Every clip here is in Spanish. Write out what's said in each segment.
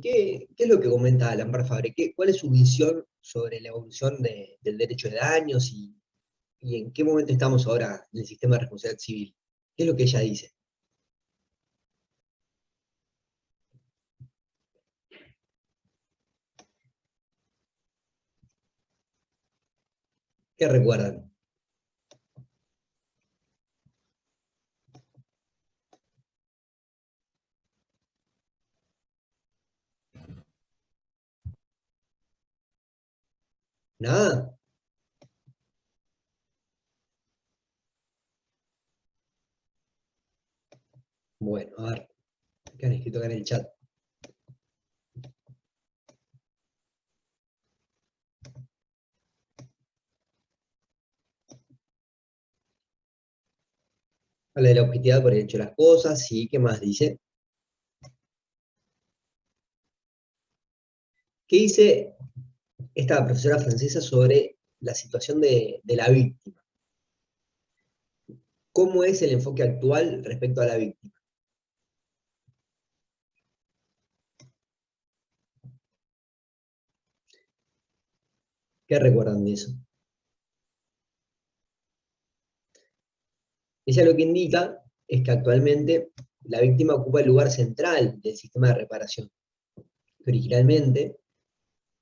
¿Qué es lo que comenta Alan Fabre? ¿Cuál es su visión sobre la evolución del derecho de daños y en qué momento estamos ahora en el sistema de responsabilidad civil? ¿Qué es lo que ella dice? ¿Qué recuerdan? ¿Nada? Bueno, a ver, ¿qué han escrito acá en el chat? Habla de la objetividad por el hecho de las cosas, sí, ¿qué más dice? ¿Qué dice esta profesora francesa sobre la situación de la víctima? ¿Cómo es el enfoque actual respecto a la víctima? ¿Qué recuerdan de eso? Ella lo que indica es que actualmente la víctima ocupa el lugar central del sistema de reparación. Originalmente,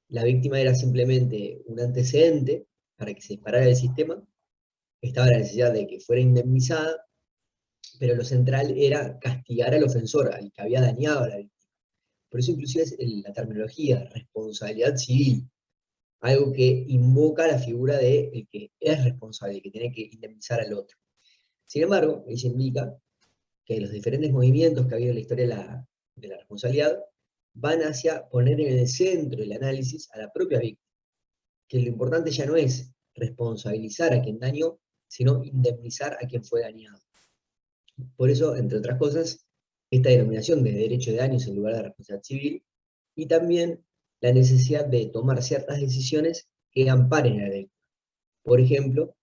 la víctima era simplemente un antecedente para que se disparara el sistema, estaba la necesidad de que fuera indemnizada, pero lo central era castigar al ofensor, al que había dañado a la víctima. Por eso inclusive es la terminología, responsabilidad civil, algo que invoca la figura de el que es responsable, el que tiene que indemnizar al otro. Sin embargo, ella indica que los diferentes movimientos que ha habido en la historia de la responsabilidad van hacia poner en el centro del análisis a la propia víctima, que lo importante ya no es responsabilizar a quien dañó, sino indemnizar a quien fue dañado. Por eso, entre otras cosas, esta denominación de derecho de daños en lugar de responsabilidad civil, y también la necesidad de tomar ciertas decisiones que amparen a la ley. Por ejemplo,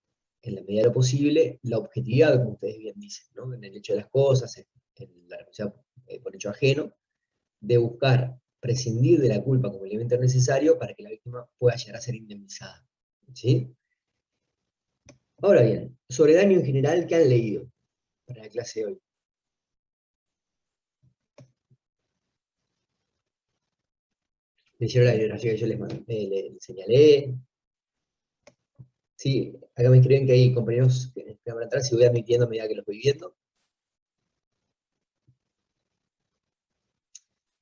en la medida de lo posible, la objetividad, como ustedes bien dicen, ¿no? En el hecho de las cosas, en la responsabilidad por hecho ajeno, de buscar prescindir de la culpa como elemento necesario para que la víctima pueda llegar a ser indemnizada. ¿Sí? Ahora bien, sobre daño en general, ¿qué han leído para la clase de hoy? ¿Leyeron la bibliografía que yo les señalé? Sí, acá me escriben que hay compañeros que van atrás y voy admitiendo a medida que los voy viendo.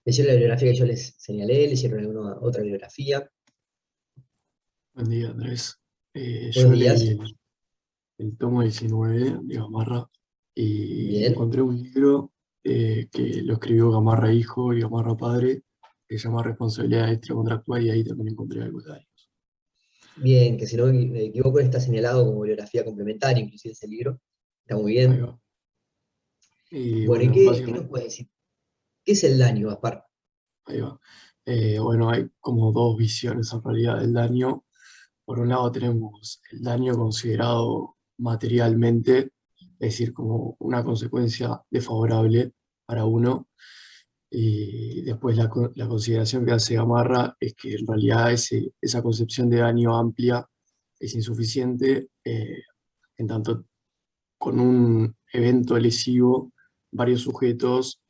¿Leyeron la bibliografía que yo les señalé? ¿Leyeron alguna otra bibliografía? Buen día, Andrés. Buenos Yo días. leí el tomo 19 de Gamarra y Bien. encontré un libro que lo escribió Gamarra hijo y Gamarra padre, que se llama Responsabilidad Extracontractual, y ahí también encontré algo de daños. Bien, que si no me equivoco está señalado como bibliografía complementaria, inclusive ese libro. Está muy Ahí bien. va. Y Bueno, ¿y bueno, qué nos básicamente, puede decir? ¿Qué es el daño, Gaspar? ahí va. Bueno, hay como dos visiones en realidad del daño. Por un lado tenemos el daño considerado materialmente, es decir, como una consecuencia desfavorable para uno. Y después la consideración que hace Gamarra es que en realidad esa concepción de daño amplia es insuficiente, en tanto con un evento lesivo, varios sujetos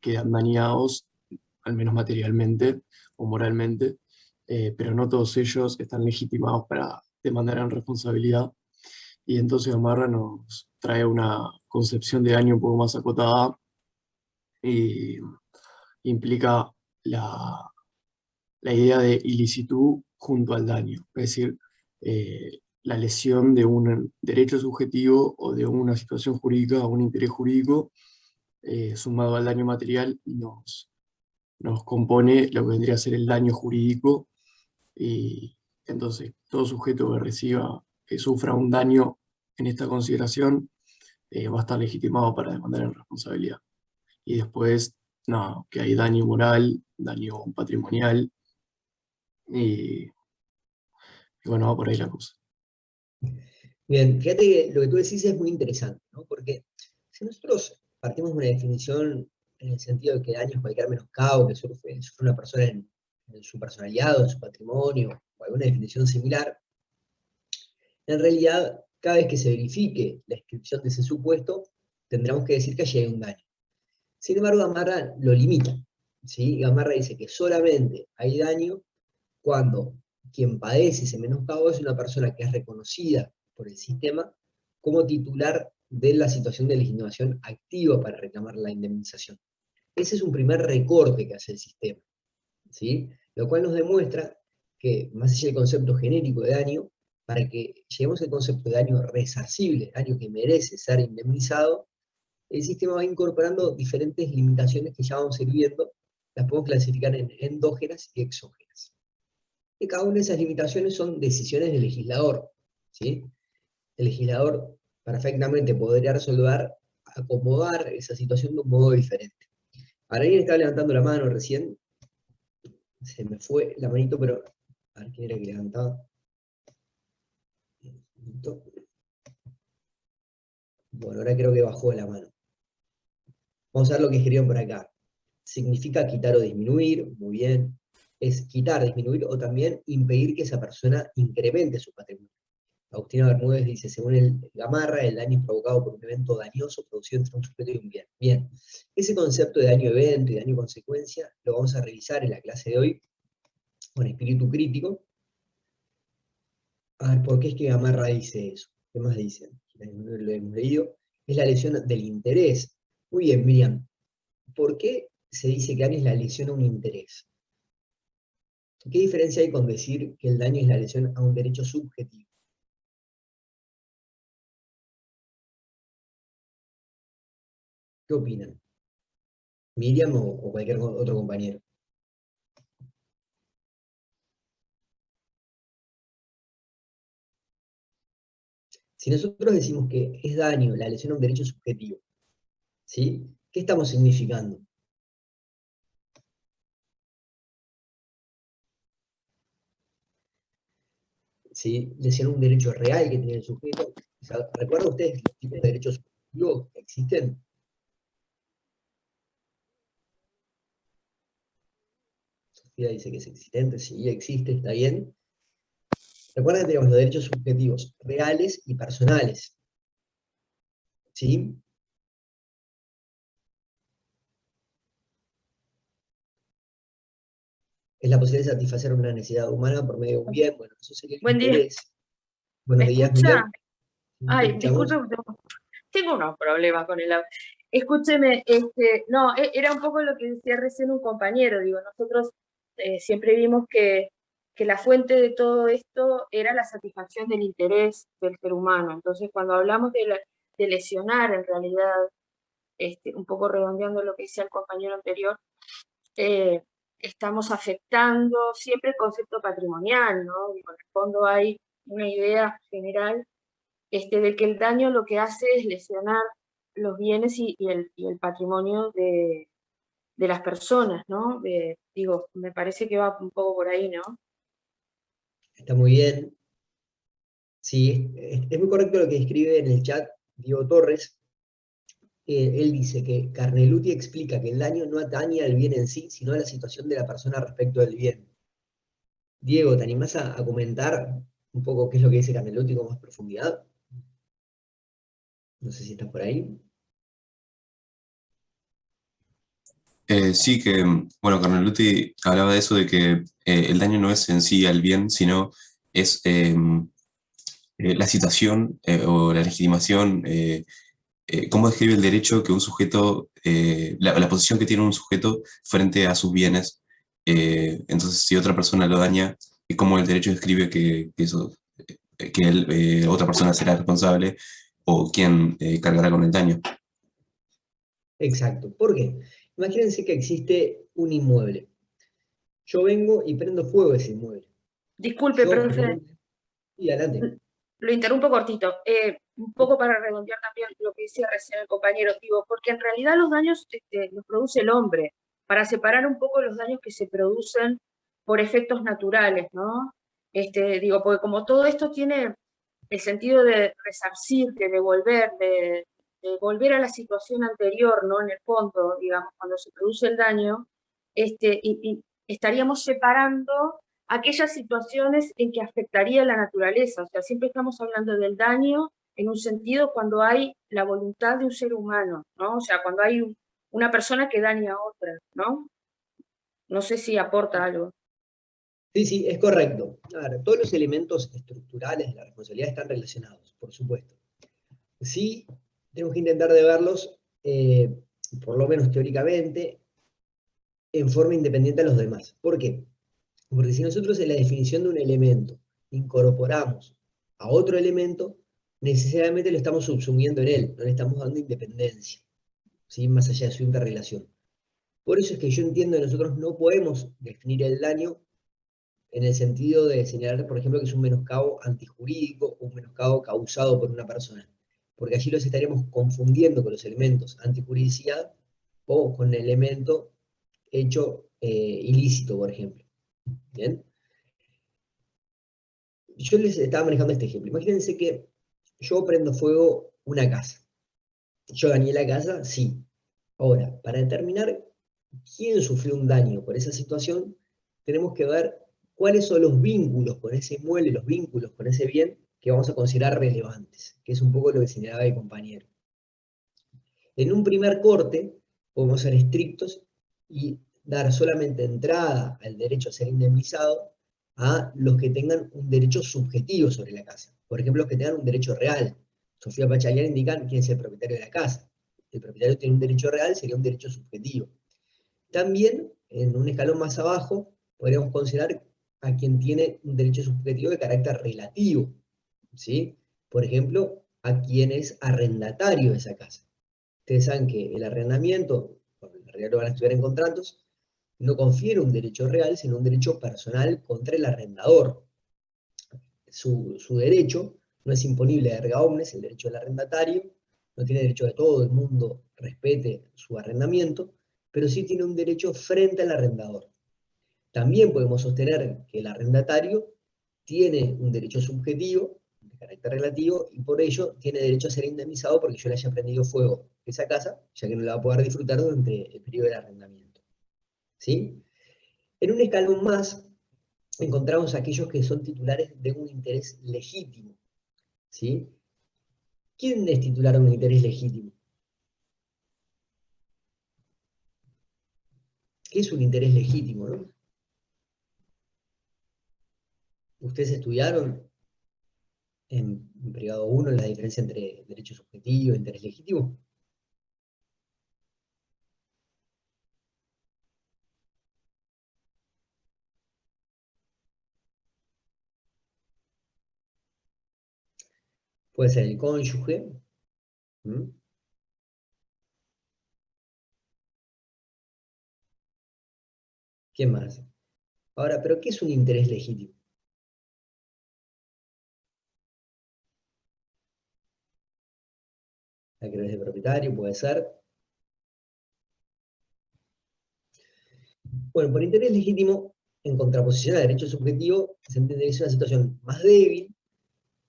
quedan dañados, al menos materialmente o moralmente, pero no todos ellos están legitimados para demandar en responsabilidad. Y entonces Gamarra nos trae una concepción de daño un poco más acotada y implica la, la idea de ilicitud junto al daño, es decir, la lesión de un derecho subjetivo o de una situación jurídica o un interés jurídico, sumado al daño material, nos compone lo que vendría a ser el daño jurídico. Y entonces todo sujeto que reciba, que sufra un daño en esta consideración, va a estar legitimado para demandar en responsabilidad. Y después, no, que hay daño moral, daño patrimonial, y bueno, va por ahí la cosa. Bien, fíjate que lo que tú decís es muy interesante, ¿no? Porque si nosotros partimos de una definición en el sentido de que daño es cualquier menoscabo que sufre una persona en su personalidad o en su patrimonio, o alguna definición similar, en realidad, cada vez que se verifique la inscripción de ese supuesto, tendremos que decir que allí hay un daño. Sin embargo, Gamarra lo limita, ¿sí? Gamarra dice que solamente hay daño cuando quien padece ese menoscabo es una persona que es reconocida por el sistema como titular de la situación de legitimación activa para reclamar la indemnización. Ese es un primer recorte que hace el sistema, ¿sí? Lo cual nos demuestra que, más allá del concepto genérico de daño, para que lleguemos al concepto de daño resarcible, daño que merece ser indemnizado, el sistema va incorporando diferentes limitaciones que ya vamos a ir viendo, las podemos clasificar en endógenas y exógenas. Y cada una de esas limitaciones son decisiones del legislador, ¿sí? El legislador perfectamente podría resolver, acomodar esa situación de un modo diferente. Ahora alguien estaba levantando la mano recién, se me fue la manito, pero a ver quién era que levantaba. Bueno, ahora creo que bajó la mano. Vamos a ver lo que escribieron por acá. Significa quitar o disminuir, muy bien. Es quitar, disminuir o también impedir que esa persona incremente su patrimonio. Agustina Bermúdez dice, según el Gamarra, el daño es provocado por un evento dañoso producido entre un sujeto y un bien. Bien, ese concepto de daño-evento y daño-consecuencia lo vamos a revisar en la clase de hoy con espíritu crítico. A ver, ¿por qué es que Gamarra dice eso? ¿Qué más dice? Lo hemos leído. Es la lesión del interés. Muy bien, Miriam. ¿Por qué se dice que daño es la lesión a un interés? ¿Qué diferencia hay con decir que el daño es la lesión a un derecho subjetivo? ¿Qué opinan? ¿Miriam o cualquier otro compañero? Si nosotros decimos que es daño la lesión a un derecho subjetivo, ¿sí? ¿Qué estamos significando? ¿Sí? Lesión a un derecho real que tiene el sujeto. O sea, ¿recuerdan ustedes los tipos de derechos subjetivos que existen? Sofía dice que es existente, sí, existe, está bien. Recuerden que tenemos los derechos subjetivos reales y personales, ¿sí? Es la posibilidad de satisfacer una necesidad humana por medio de un bien, bueno, eso sería el Buen día, interés. ¿me Buenos días, escucha? Miriam. ¿Te Ay, escuchamos? disculpe, tengo unos problemas con el audio. Escúcheme, no, era un poco lo que decía recién un compañero, digo, nosotros siempre vimos que la fuente de todo esto era la satisfacción del interés del ser humano. Entonces, cuando hablamos de lesionar, en realidad, un poco redondeando lo que decía el compañero anterior, eh, estamos afectando siempre el concepto patrimonial, ¿no? Digo, en el fondo hay una idea general de que el daño lo que hace es lesionar los bienes y el patrimonio de las personas, ¿no? Digo, me parece que va un poco por ahí, ¿no? Está muy bien. Sí, es muy correcto lo que escribe en el chat Diego Torres. Él dice que Carneluti explica que el daño no atañe al bien en sí, sino a la situación de la persona respecto del bien. Diego, ¿te animás a comentar un poco qué es lo que dice Carneluti con más profundidad? No sé si estás por ahí. Sí, que, bueno, Carneluti hablaba de eso, de que el daño no es en sí al bien, sino es la situación o la legitimación, cómo describe el derecho que un sujeto, la posición que tiene un sujeto frente a sus bienes. Entonces, si otra persona lo daña, cómo el derecho describe que otra persona será responsable o quién cargará con el daño. Exacto. ¿Por qué? Imagínense que existe un inmueble. Yo vengo y prendo fuego a ese inmueble. Disculpe, Yo profe, finalmente... Y adelante. lo interrumpo cortito, un poco para redondear también lo que decía recién el compañero, digo, porque en realidad los daños los produce el hombre, para separar un poco los daños que se producen por efectos naturales, ¿no? Digo, porque como todo esto tiene el sentido de resarcir, de devolver, volver a la situación anterior, ¿no? En el fondo, digamos, cuando se produce el daño, y estaríamos separando aquellas situaciones en que afectaría la naturaleza. O sea, siempre estamos hablando del daño en un sentido cuando hay la voluntad de un ser humano, ¿no? O sea, cuando hay una persona que daña a otra, ¿no? No sé si aporta algo. Sí, sí, es correcto. A ver, todos los elementos estructurales de la responsabilidad están relacionados, por supuesto. Sí, tenemos que intentar de verlos, por lo menos teóricamente, en forma independiente a los demás. ¿Por qué? Porque si nosotros en la definición de un elemento incorporamos a otro elemento, necesariamente lo estamos subsumiendo en él, no le estamos dando independencia, ¿sí? Más allá de su interrelación. Por eso es que yo entiendo que nosotros no podemos definir el daño en el sentido de señalar, por ejemplo, que es un menoscabo antijurídico o un menoscabo causado por una persona, porque allí los estaríamos confundiendo con los elementos antijuridicidad o con el elemento hecho ilícito, por ejemplo. ¿Bien? Yo les estaba manejando este ejemplo. Imagínense que yo prendo fuego una casa. ¿Yo dañé la casa? Sí. Ahora, para determinar quién sufrió un daño por esa situación, tenemos que ver cuáles son los vínculos con ese inmueble, los vínculos con ese bien que vamos a considerar relevantes, que es un poco lo que señalaba el compañero. En un primer corte, podemos ser estrictos y dar solamente entrada al derecho a ser indemnizado a los que tengan un derecho subjetivo sobre la casa. Por ejemplo, los que tengan un derecho real. Sofía Pachalian indican quién es el propietario de la casa. El propietario tiene un derecho real, sería un derecho subjetivo. También, en un escalón más abajo, podríamos considerar a quien tiene un derecho subjetivo de carácter relativo, ¿sí? Por ejemplo, a quien es arrendatario de esa casa. Ustedes saben que el arrendamiento, bueno, en realidad lo van a estudiar en contratos, no confiere un derecho real, sino un derecho personal contra el arrendador. Su derecho no es imponible de erga omnes, el derecho del arrendatario, no tiene derecho de todo el mundo respete su arrendamiento, pero sí tiene un derecho frente al arrendador. También podemos sostener que el arrendatario tiene un derecho subjetivo, de carácter relativo, y por ello tiene derecho a ser indemnizado porque yo le haya prendido fuego a esa casa, ya que no la va a poder disfrutar durante el periodo del arrendamiento. ¿Sí? En un escalón más, encontramos aquellos que son titulares de un interés legítimo. ¿Sí? ¿Quién es titular de un interés legítimo? ¿Qué es un interés legítimo, no? ¿Ustedes estudiaron en Privado 1 la diferencia entre derecho subjetivo e interés legítimo? Puede ser el cónyuge. ¿Mm? ¿Qué más? Ahora, ¿pero qué es un interés legítimo? La creencia de propietario puede ser. Bueno, por interés legítimo, en contraposición al derecho subjetivo, se entiende que es una situación más débil,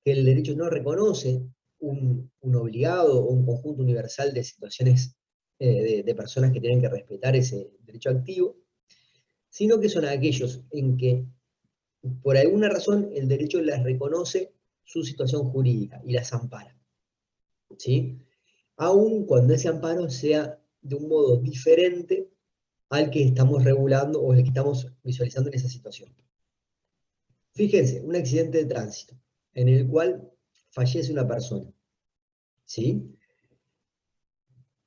que el derecho no reconoce un obligado o un conjunto universal de situaciones de personas que tienen que respetar ese derecho activo, sino que son aquellos en que, por alguna razón, el derecho les reconoce su situación jurídica y las ampara. ¿Sí? Aun cuando ese amparo sea de un modo diferente al que estamos regulando o el que estamos visualizando en esa situación. Fíjense, un accidente de tránsito en el cual fallece una persona. ¿Sí?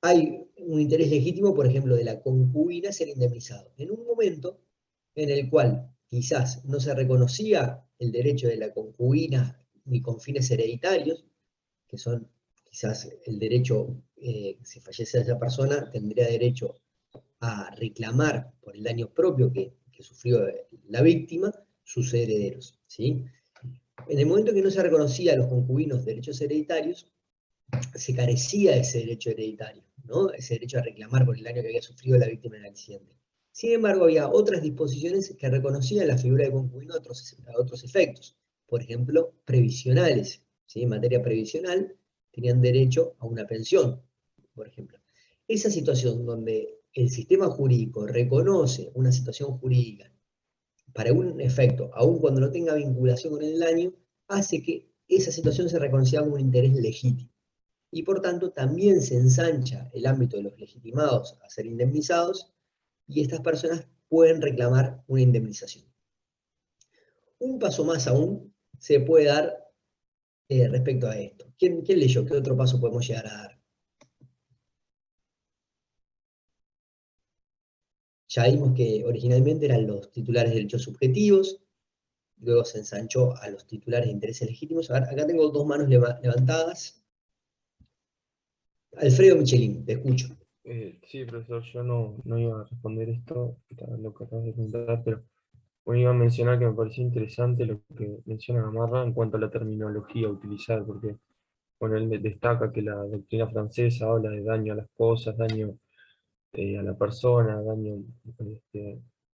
Hay un interés legítimo, por ejemplo, de la concubina ser indemnizado. En un momento en el cual quizás no se reconocía el derecho de la concubina ni con fines hereditarios, que son quizás el derecho, si fallece esa persona, tendría derecho a reclamar por el daño propio que sufrió la víctima, sus herederos. ¿Sí? En el momento que no se reconocía a los concubinos derechos hereditarios, se carecía de ese derecho hereditario, ¿no? Ese derecho a reclamar por el daño que había sufrido la víctima en el accidente. Sin embargo, había otras disposiciones que reconocían la figura de concubino a otros efectos, por ejemplo, previsionales. ¿Sí? En materia previsional, tenían derecho a una pensión, por ejemplo. Esa situación donde el sistema jurídico reconoce una situación jurídica para un efecto, aun cuando no tenga vinculación con el daño, hace que esa situación se reconozca como un interés legítimo. Y por tanto también se ensancha el ámbito de los legitimados a ser indemnizados, y estas personas pueden reclamar una indemnización. Un paso más aún se puede dar respecto a esto. ¿Quién leyó? ¿Qué otro paso podemos llegar a dar? Ya vimos que originalmente eran los titulares de derechos subjetivos, luego se ensanchó a los titulares de intereses legítimos. A ver, acá tengo dos manos levantadas. Alfredo Michelin, te escucho. Sí, profesor, yo no iba a responder esto, lo que acabas de preguntar, pero bueno, iba a mencionar que me pareció interesante lo que menciona Gamarra en cuanto a la terminología a utilizar, porque bueno, él destaca que la doctrina francesa habla de daño a las cosas, daño a la persona, daño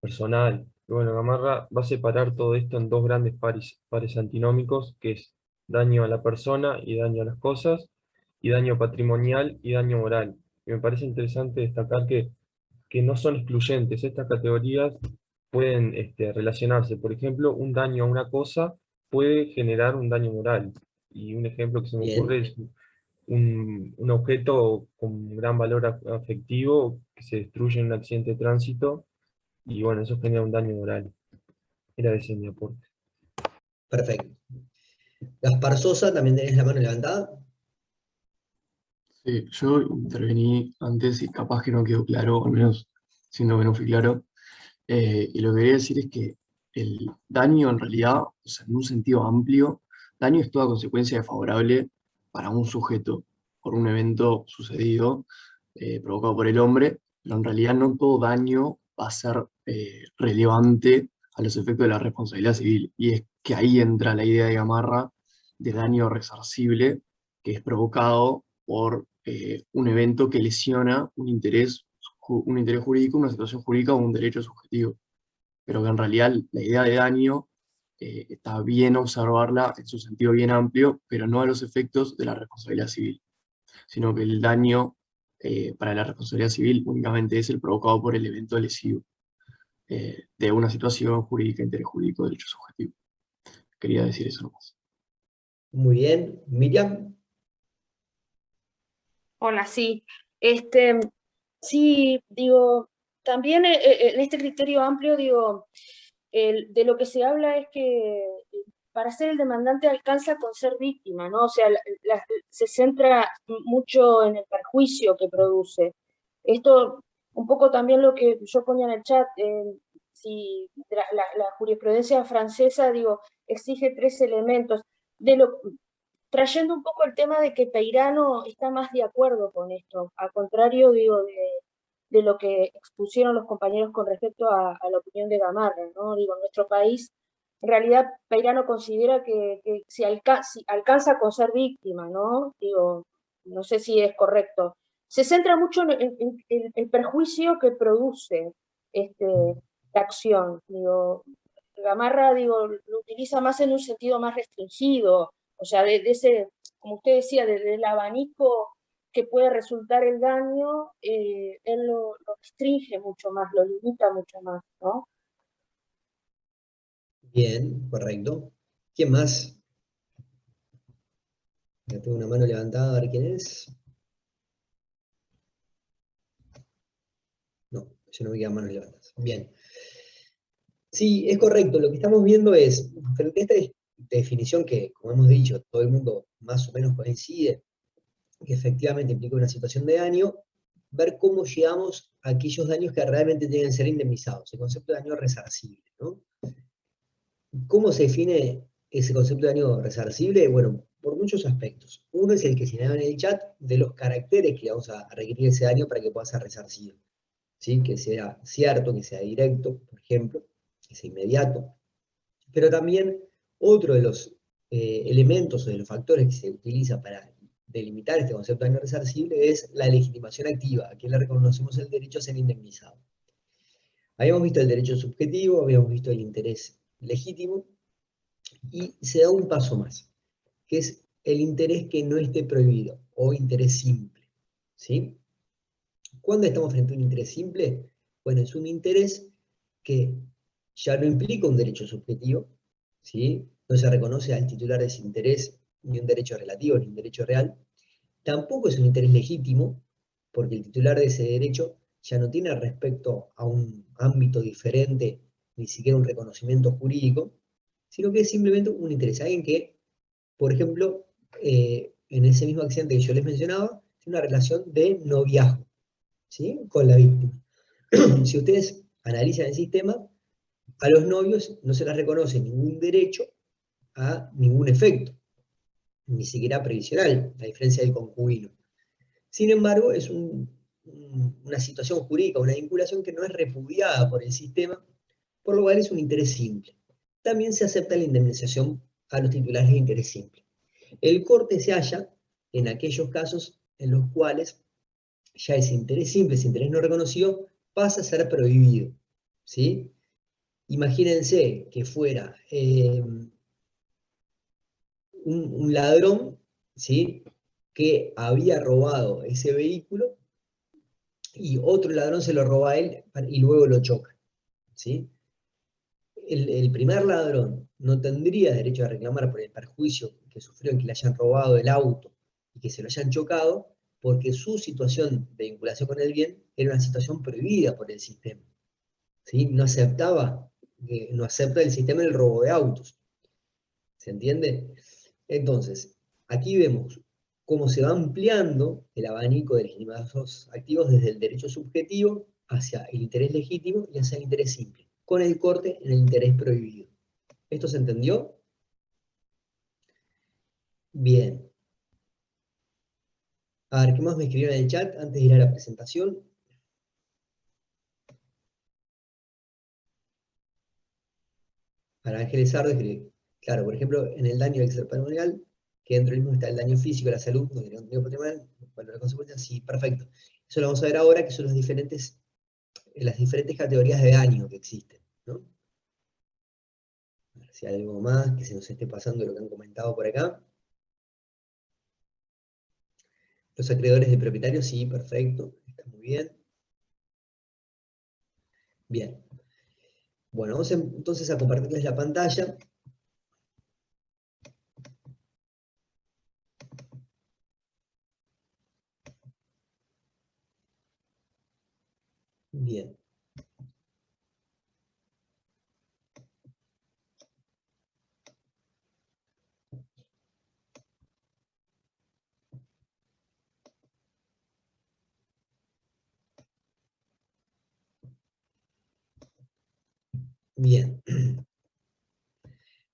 personal. Y bueno, Gamarra va a separar todo esto en dos grandes pares antinómicos, que es daño a la persona y daño a las cosas, y daño patrimonial y daño moral. Y me parece interesante destacar que no son excluyentes. Estas categorías pueden relacionarse. Por ejemplo, un daño a una cosa puede generar un daño moral. Y un ejemplo que se me ocurre Bien, es un objeto con gran valor afectivo que se destruye en un accidente de tránsito y bueno, eso genera un daño moral. Era ese mi aporte. perfecto. Gaspar Sosa, también tenés la mano levantada. Sí, yo intervení antes y capaz que no quedó claro, o al menos siendo que no fui claro. Y lo que quería decir es que el daño en realidad, o sea, en un sentido amplio, daño es toda consecuencia desfavorable para un sujeto por un evento sucedido, provocado por el hombre, pero en realidad no todo daño va a ser relevante a los efectos de la responsabilidad civil. Y es que ahí entra la idea de Gamarra de daño resarcible, que es provocado por un evento que lesiona un interés jurídico, una situación jurídica o un derecho subjetivo, pero que en realidad la idea de daño está bien observarla en su sentido bien amplio, pero no a los efectos de la responsabilidad civil, sino que el daño para la responsabilidad civil únicamente es el provocado por el evento lesivo de una situación jurídica, interés jurídico, derecho subjetivo. Quería decir eso nomás. Muy bien. Miriam. Hola, sí. Sí, digo, también en este criterio amplio, digo, de lo que se habla es que para ser el demandante alcanza con ser víctima, ¿no? O sea, se centra mucho en el perjuicio que produce. Esto, un poco también lo que yo ponía en el chat, si la jurisprudencia francesa, digo, exige tres elementos. De lo, Trayendo un poco el tema de que Peirano está más de acuerdo con esto, al contrario, digo, de lo que expusieron los compañeros con respecto a la opinión de Gamarra, ¿no? Digo, en nuestro país, en realidad Peirano considera que si alcanza con ser víctima, ¿no? Digo, no sé si es correcto. Se centra mucho en el perjuicio que produce la acción. Digo, Gamarra, digo, lo utiliza más en un sentido más restringido, o sea, de ese, como usted decía, del abanico que puede resultar el daño, él lo restringe mucho más, lo limita mucho más, ¿no? Bien, correcto. ¿Quién más? Ya tengo una mano levantada, a ver quién es. No, yo no me quedan manos levantadas. Bien. Sí, es correcto. Lo que estamos viendo es, frente a esta definición que, como hemos dicho, todo el mundo más o menos coincide, que efectivamente implica una situación de daño, ver cómo llegamos a aquellos daños que realmente tienen que ser indemnizados, el concepto de daño resarcible, ¿no? ¿Cómo se define ese concepto de daño resarcible? Bueno, por muchos aspectos. Uno es el que señalaba en el chat de los caracteres que le vamos a requerir ese daño para que pueda ser resarcido. ¿Sí? Que sea cierto, que sea directo, por ejemplo, que sea inmediato. Pero también otro de los elementos o de los factores que se utiliza para delimitar este concepto de daño resarcible es la legitimación activa, a quien le reconocemos el derecho a ser indemnizado. Habíamos visto el derecho subjetivo, habíamos visto el interés legítimo, y se da un paso más, que es el interés que no esté prohibido, o interés simple, ¿sí? ¿Cuándo estamos frente a un interés simple? Bueno, es un interés que ya no implica un derecho subjetivo, ¿sí? No se reconoce al titular de ese interés ni un derecho relativo ni un derecho real. Tampoco es un interés legítimo, porque el titular de ese derecho ya no tiene respecto a un ámbito diferente, ni siquiera un reconocimiento jurídico, sino que es simplemente un interés. Alguien que, por ejemplo, en ese mismo accidente que yo les mencionaba, tiene una relación de noviazgo, ¿sí? Con la víctima. Si ustedes analizan el sistema, a los novios no se les reconoce ningún derecho a ningún efecto, ni siquiera previsional, a diferencia del concubino. Sin embargo, es una situación jurídica, una vinculación que no es repudiada por el sistema, por lo cual es un interés simple. También se acepta la indemnización a los titulares de interés simple. El corte se halla en aquellos casos en los cuales ya ese interés simple, ese interés no reconocido, pasa a ser prohibido, ¿sí? Imagínense que fuera un ladrón, ¿sí? Que había robado ese vehículo y otro ladrón se lo roba a él y luego lo choca, ¿sí? El primer ladrón no tendría derecho a reclamar por el perjuicio que sufrió en que le hayan robado el auto y que se lo hayan chocado, porque su situación de vinculación con el bien era una situación prohibida por el sistema, ¿sí? No acepta el sistema el robo de autos, ¿se entiende? Entonces, aquí vemos cómo se va ampliando el abanico de legitimados activos desde el derecho subjetivo hacia el interés legítimo y hacia el interés simple, con el corte en el interés prohibido. ¿Esto se entendió? Bien. A ver, ¿qué más me escribieron en el chat antes de ir a la presentación? Para Ángeles Sardo escribe, claro, por ejemplo, en el daño del ser patrimonial, que dentro del mismo está el daño físico, la salud, donde el contenido patrimonial, bueno, las consecuencias, sí, perfecto. Eso lo vamos a ver ahora, que son las diferentes categorías de daño que existen, ¿no? A ver si hay algo más que se nos esté pasando de lo que han comentado por acá. Los acreedores de propietarios, sí, perfecto, está muy bien. Bien. Bueno, vamos entonces a compartirles la pantalla. Bien. Bien.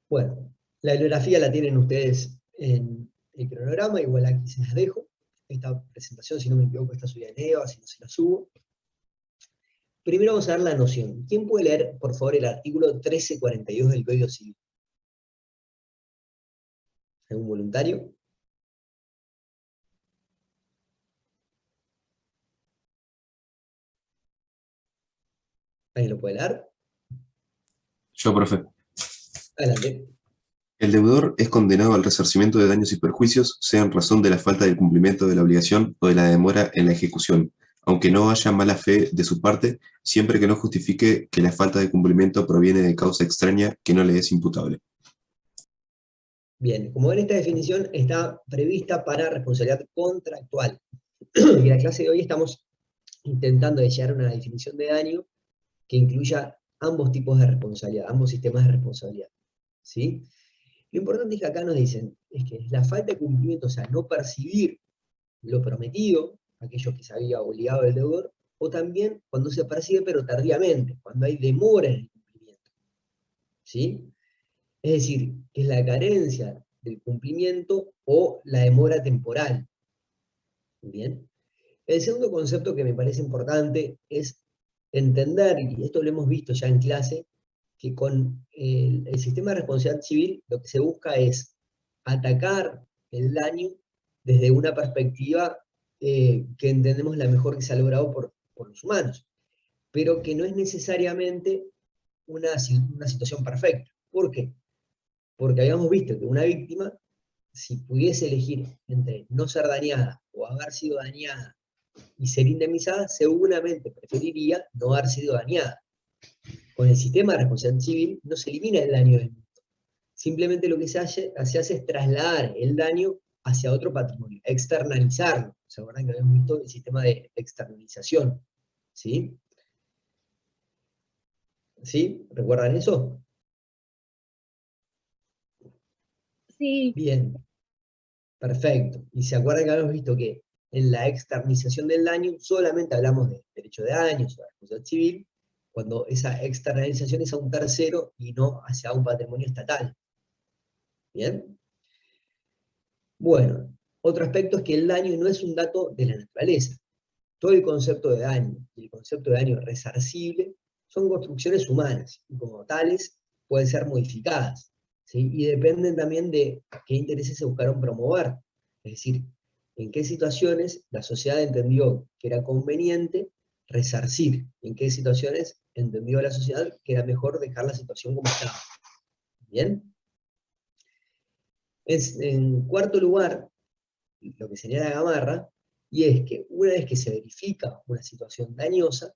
Bueno, la bibliografía la tienen ustedes en el cronograma, igual aquí se las dejo. Esta presentación, si no me equivoco, está subida en EVA, si no se la subo. Primero vamos a ver la noción. ¿Quién puede leer, por favor, el artículo 1342 del Código Civil? ¿Algún voluntario? ¿Alguien lo puede leer? Yo, profe. Adelante. El deudor es condenado al resarcimiento de daños y perjuicios, sea en razón de la falta del cumplimiento de la obligación o de la demora en la ejecución, aunque no haya mala fe de su parte, siempre que no justifique que la falta de cumplimiento proviene de causa extraña que no le es imputable. Bien, como ven, esta definición está prevista para responsabilidad contractual. Y en la clase de hoy estamos intentando llegar a una definición de daño que incluya ambos tipos de responsabilidad, ambos sistemas de responsabilidad, ¿sí? Lo importante es que acá nos dicen, es que la falta de cumplimiento, o sea, no percibir lo prometido, aquello que se había obligado el deudor, o también cuando se percibe pero tardíamente, cuando hay demora en el cumplimiento, ¿sí? Es decir, que es la carencia del cumplimiento o la demora temporal, ¿bien? El segundo concepto que me parece importante es entender, y esto lo hemos visto ya en clase, que con el sistema de responsabilidad civil lo que se busca es atacar el daño desde una perspectiva que entendemos la mejor que se ha logrado por los humanos, pero que no es necesariamente una situación perfecta. ¿Por qué? Porque habíamos visto que una víctima si pudiese elegir entre no ser dañada o haber sido dañada y ser indemnizada, seguramente preferiría no haber sido dañada. Con el sistema de responsabilidad civil no se elimina el daño del mundo. Simplemente lo que se hace es trasladar el daño hacia otro patrimonio, externalizarlo. ¿Se acuerdan que habíamos visto el sistema de externalización? ¿Sí? ¿Sí? ¿Recuerdan eso? Sí. Bien. Perfecto. Y se acuerdan que habíamos visto que en la externalización del daño solamente hablamos de derecho de daños o de responsabilidad civil, cuando esa externalización es a un tercero y no hacia un patrimonio estatal. ¿Bien? Bueno, otro aspecto es que el daño no es un dato de la naturaleza. Todo el concepto de daño y el concepto de daño resarcible son construcciones humanas y como tales pueden ser modificadas, ¿sí? Y dependen también de qué intereses se buscaron promover. Es decir, en qué situaciones la sociedad entendió que era conveniente resarcir, y en qué situaciones entendió la sociedad que era mejor dejar la situación como estaba. ¿Bien? En cuarto lugar, lo que señala Gamarra, y es que una vez que se verifica una situación dañosa,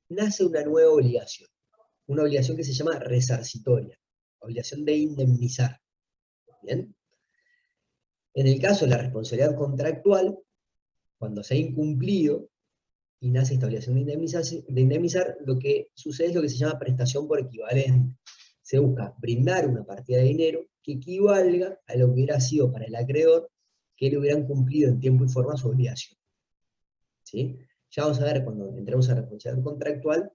nace una nueva obligación, una obligación que se llama resarcitoria, obligación de indemnizar. ¿Bien? En el caso de la responsabilidad contractual, cuando se ha incumplido y nace esta obligación de indemnizar, lo que sucede es lo que se llama prestación por equivalente. Se busca brindar una partida de dinero que equivalga a lo que hubiera sido para el acreedor que le hubieran cumplido en tiempo y forma su obligación. ¿Sí? Ya vamos a ver cuando entremos a la responsabilidad contractual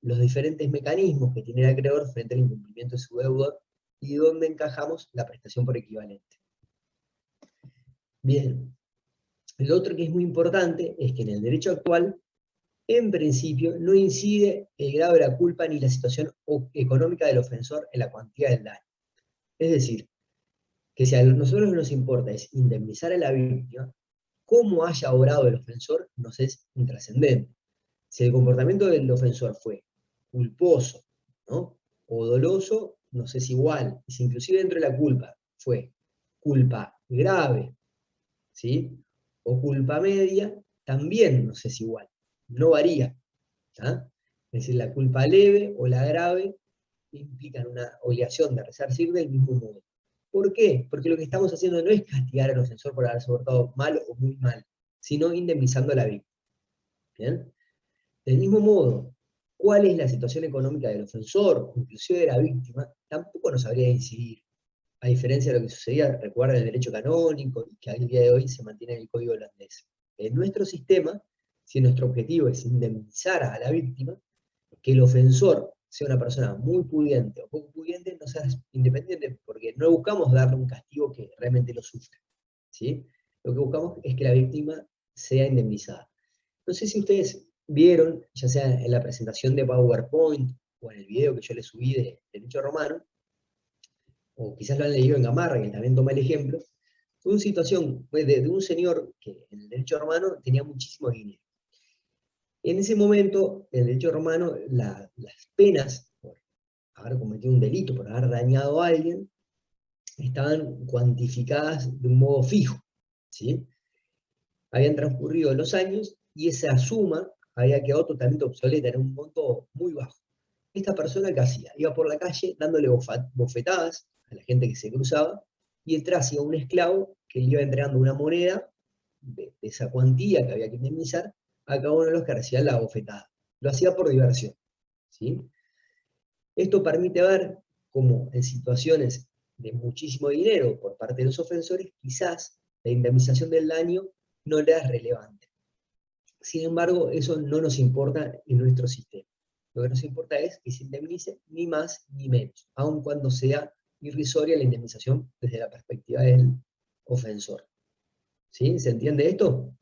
los diferentes mecanismos que tiene el acreedor frente al incumplimiento de su deudor y dónde encajamos la prestación por equivalente. Bien, lo otro que es muy importante es que en el derecho actual, en principio, no incide el grado de la culpa ni la situación económica del ofensor en la cuantía del daño. Es decir, que si a nosotros nos importa es indemnizar a la víctima, cómo haya obrado el ofensor nos es intrascendente. Si el comportamiento del ofensor fue culposo, ¿no?, o doloso, nos es igual. Y si inclusive dentro de la culpa fue culpa grave, ¿sí?, o culpa media, también nos es igual. No varía. ¿Tá? Es decir, la culpa leve o la grave implican una obligación de resarcir del mismo modo. ¿Por qué? Porque lo que estamos haciendo no es castigar al ofensor por haberse portado mal o muy mal, sino indemnizando a la víctima. ¿Bien? Del mismo modo, cuál es la situación económica del ofensor, inclusive de la víctima, tampoco nos habría de incidir. A diferencia de lo que sucedía, recuerda, el derecho canónico, y que al día de hoy se mantiene en el Código Holandés. En nuestro sistema, si nuestro objetivo es indemnizar a la víctima, que el ofensor sea una persona muy pudiente o poco pudiente, no sea independiente, porque no buscamos darle un castigo que realmente lo sufra, ¿sí? Lo que buscamos es que la víctima sea indemnizada. No sé si ustedes vieron, ya sea en la presentación de PowerPoint o en el video que yo les subí de Derecho Romano, o quizás lo han leído en Gamarra, que también toma el ejemplo, fue una situación de un señor que en el Derecho Romano tenía muchísimo dinero. En ese momento, en el derecho romano, las penas por haber cometido un delito, por haber dañado a alguien, estaban cuantificadas de un modo fijo, ¿sí? Habían transcurrido los años y esa suma había quedado totalmente obsoleta, era un monto muy bajo. Esta persona, ¿qué hacía? Iba por la calle dándole bofetadas a la gente que se cruzaba, y detrás iba un esclavo que le iba entregando una moneda de esa cuantía que había que indemnizar a cada uno de los que recibían la bofetada. Lo hacía por diversión, ¿sí? Esto permite ver cómo en situaciones de muchísimo dinero por parte de los ofensores, quizás la indemnización del daño no le es relevante. Sin embargo, eso no nos importa en nuestro sistema. Lo que nos importa es que se indemnice ni más ni menos, aun cuando sea irrisoria la indemnización desde la perspectiva del ofensor. ¿Sí? ¿Se entiende esto?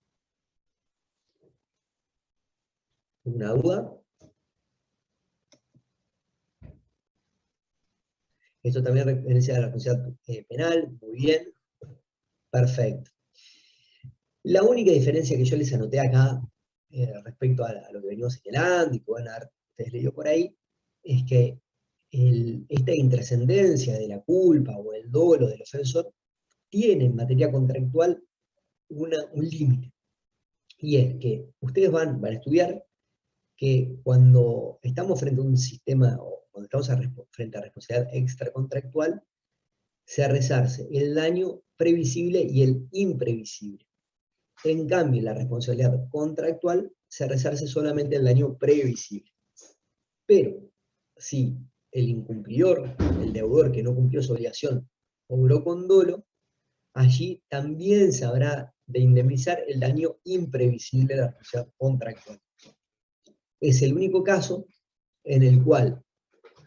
¿Una duda? Esto también referencia a la responsabilidad penal, muy bien, perfecto. La única diferencia que yo les anoté acá, respecto a lo que venimos señalando y que van a haber ustedes leído por ahí, es que esta intrascendencia de la culpa o el dolo del ofensor tiene en materia contractual un límite. Y es que ustedes van a estudiar que cuando estamos frente a un sistema, o cuando estamos frente a responsabilidad extracontractual, se resarce el daño previsible y el imprevisible. En cambio, la responsabilidad contractual se resarce solamente el daño previsible. Pero, si el incumplidor, el deudor que no cumplió su obligación, obró con dolo, allí también se habrá de indemnizar el daño imprevisible de la responsabilidad contractual. Es el único caso en el cual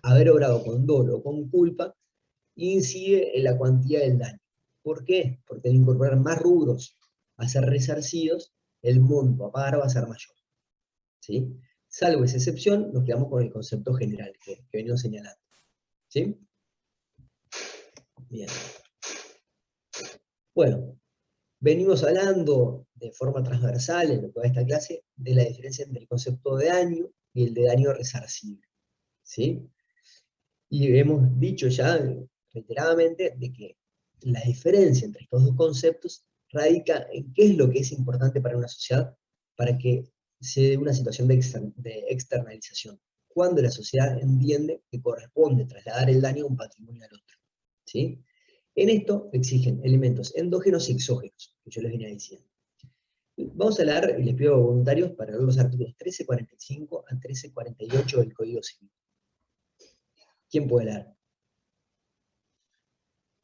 haber obrado con dolo o con culpa incide en la cuantía del daño. ¿Por qué? Porque al incorporar más rubros a ser resarcidos, el monto a pagar va a ser mayor. ¿Sí? Salvo esa excepción, nos quedamos con el concepto general que venimos señalando. ¿Sí? Bien. Bueno, venimos hablando de forma transversal en lo que va a esta clase de la diferencia entre el concepto de daño y el de daño resarcible. ¿Sí? Y hemos dicho ya reiteradamente de que la diferencia entre estos dos conceptos radica en qué es lo que es importante para una sociedad para que se dé una situación de externalización. Cuando la sociedad entiende que corresponde trasladar el daño a un patrimonio al otro. ¿Sí? En esto exigen elementos endógenos y exógenos, que yo les venía diciendo. Vamos a leer, y les pido voluntarios para leer los artículos 1345 a 1348 del Código Civil. ¿Quién puede leer?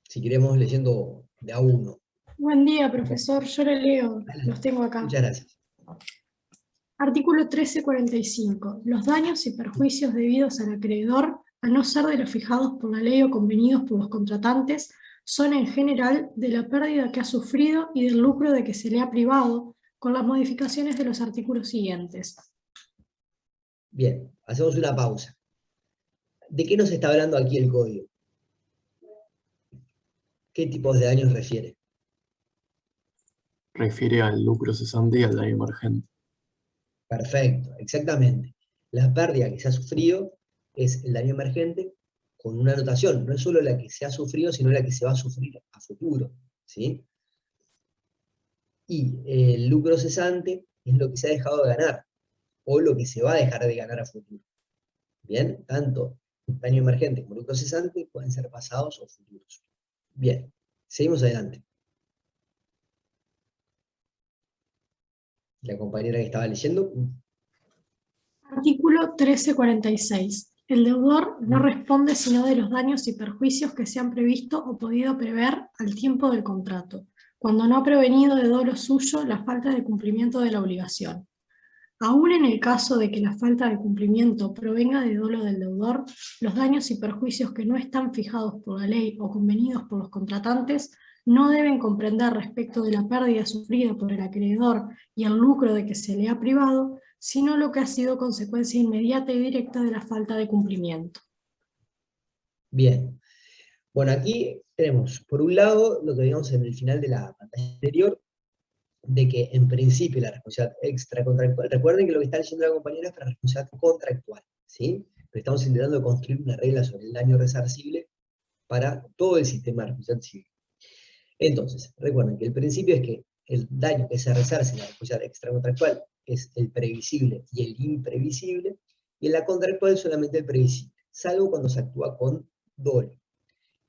Si queremos leyendo de a uno. Buen día, profesor. Yo le leo. Los tengo acá. Muchas gracias. Artículo 1345. Los daños y perjuicios debidos al acreedor, a no ser de los fijados por la ley o convenidos por los contratantes, son en general de la pérdida que ha sufrido y del lucro de que se le ha privado, con las modificaciones de los artículos siguientes. Bien, hacemos una pausa. ¿De qué nos está hablando aquí el código? ¿Qué tipos de daños refiere? Refiere al lucro cesante y al daño emergente. Perfecto, exactamente. La pérdida que se ha sufrido es el daño emergente con una anotación. No es solo la que se ha sufrido, sino la que se va a sufrir a futuro. ¿Sí? Y el lucro cesante es lo que se ha dejado de ganar, o lo que se va a dejar de ganar a futuro. Bien, tanto daño emergente como lucro cesante pueden ser pasados o futuros. Bien, seguimos adelante. La compañera que estaba leyendo. Artículo 1346. El deudor no responde sino de los daños y perjuicios que se han previsto o podido prever al tiempo del contrato, cuando no ha provenido de dolo suyo la falta de cumplimiento de la obligación. Aún en el caso de que la falta de cumplimiento provenga de dolo del deudor, los daños y perjuicios que no están fijados por la ley o convenidos por los contratantes no deben comprender respecto de la pérdida sufrida por el acreedor y el lucro de que se le ha privado, sino lo que ha sido consecuencia inmediata y directa de la falta de cumplimiento. Bien. Bueno, aquí tenemos, por un lado, lo que vimos en el final de la pantalla anterior, de que en principio la responsabilidad extracontractual, recuerden que lo que está leyendo la compañera es para responsabilidad contractual, ¿sí? Pero estamos intentando construir una regla sobre el daño resarcible para todo el sistema de responsabilidad civil. Entonces, recuerden que el principio es que el daño que se resarce en la responsabilidad extracontractual es el previsible y el imprevisible, y en la contractual solamente el previsible, salvo cuando se actúa con dolo,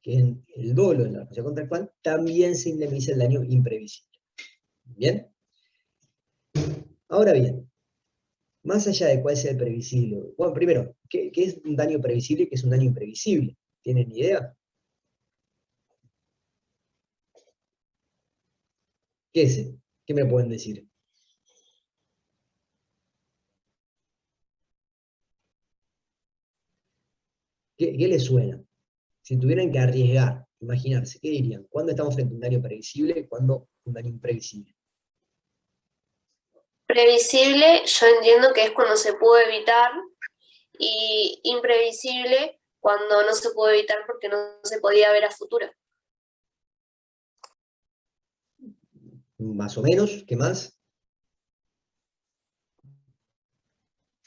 que en el dolo en la responsabilidad contractual también se indemniza el daño imprevisible. ¿Bien? Ahora bien, más allá de cuál sea el previsible, bueno, primero, ¿qué es un daño previsible y qué es un daño imprevisible? ¿Tienen idea? ¿Qué es? ¿Qué me pueden decir? ¿Qué les suena? Si tuvieran que arriesgar, imaginarse, ¿qué dirían? ¿Cuándo estamos frente a un daño previsible y cuándo un daño imprevisible? Previsible, yo entiendo que es cuando se pudo evitar, y imprevisible cuando no se pudo evitar porque no se podía ver a futuro. Más o menos, ¿qué más?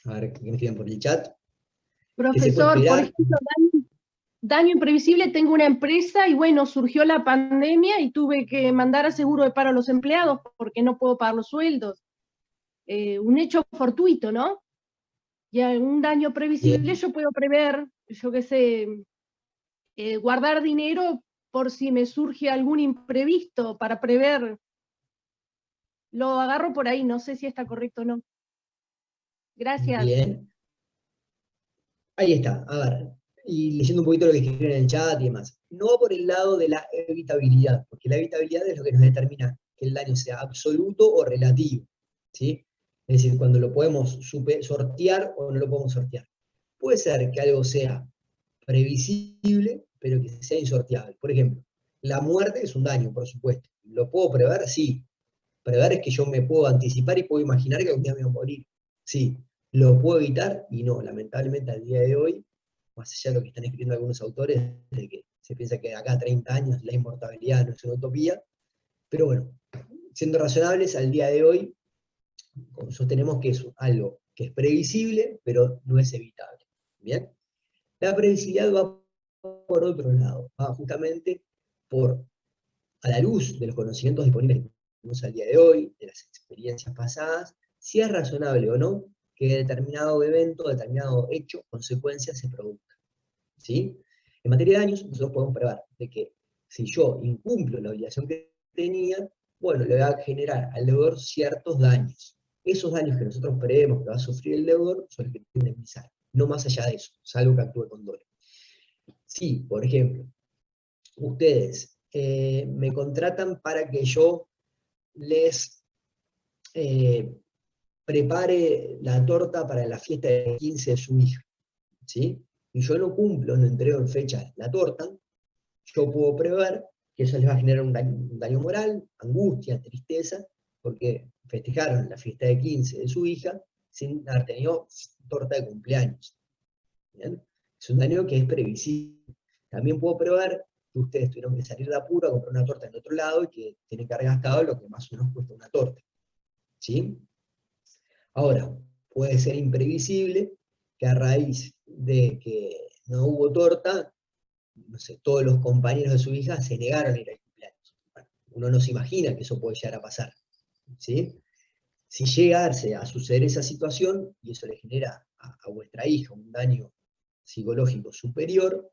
A ver, ¿qué me escriben por el chat? Profesor, por ejemplo, daño imprevisible, tengo una empresa y bueno, surgió la pandemia y tuve que mandar a seguro de paro a los empleados porque no puedo pagar los sueldos. Un hecho fortuito, ¿no? Y un daño previsible Bien. yo puedo prever, yo qué sé, guardar dinero por si me surge algún imprevisto para prever. Lo agarro por ahí, no sé si está correcto o no. Gracias. Bien. Ahí está, a ver, y leyendo un poquito lo que escriben en el chat y demás. No va por el lado de la evitabilidad, porque la evitabilidad es lo que nos determina que el daño sea absoluto o relativo, ¿sí? Es decir, cuando lo podemos sortear o no lo podemos sortear. Puede ser que algo sea previsible, pero que sea insorteable. Por ejemplo, la muerte es un daño, por supuesto. ¿Lo puedo prever? Sí. Prever es que yo me puedo anticipar y puedo imaginar que un día me voy a morir. Sí. ¿Lo puedo evitar? Y no, lamentablemente al día de hoy, más allá de lo que están escribiendo algunos autores, de que se piensa que de acá a 30 años la inmortalidad no es una utopía, pero bueno, siendo razonables, al día de hoy sostenemos que es algo que es previsible, pero no es evitable. ¿Bien? La previsibilidad va por otro lado, va justamente a la luz de los conocimientos disponibles que tenemos al día de hoy, de las experiencias pasadas, si es razonable o no que determinado evento, determinado hecho, consecuencia se produzca. ¿Sí? En materia de daños, nosotros podemos prever de que si yo incumplo la obligación que tenía, bueno, le va a generar al deudor ciertos daños. Esos daños que nosotros prevemos que va a sufrir el deudor son los que tienen que indemnizar, no más allá de eso, salvo que actúe con dolo. Si, por ejemplo, ustedes me contratan para que yo les prepare la torta para la fiesta de 15 de su hija, ¿sí? Y yo no cumplo, no entrego en fecha la torta, yo puedo prever que eso les va a generar un daño moral, angustia, tristeza, porque festejaron la fiesta de 15 de su hija sin haber tenido torta de cumpleaños. ¿Bien? Es un daño que es previsible. También puedo prever que ustedes tuvieron que salir de apuro a comprar una torta en otro lado y que tienen que haber gastado lo que más o menos cuesta una torta. ¿Sí? Ahora, puede ser imprevisible que a raíz de que no hubo torta, no sé, todos los compañeros de su hija se negaron a ir al cumpleaños. Bueno, uno no se imagina que eso puede llegar a pasar. ¿Sí? Si llegase a suceder esa situación, y eso le genera a vuestra hija un daño psicológico superior,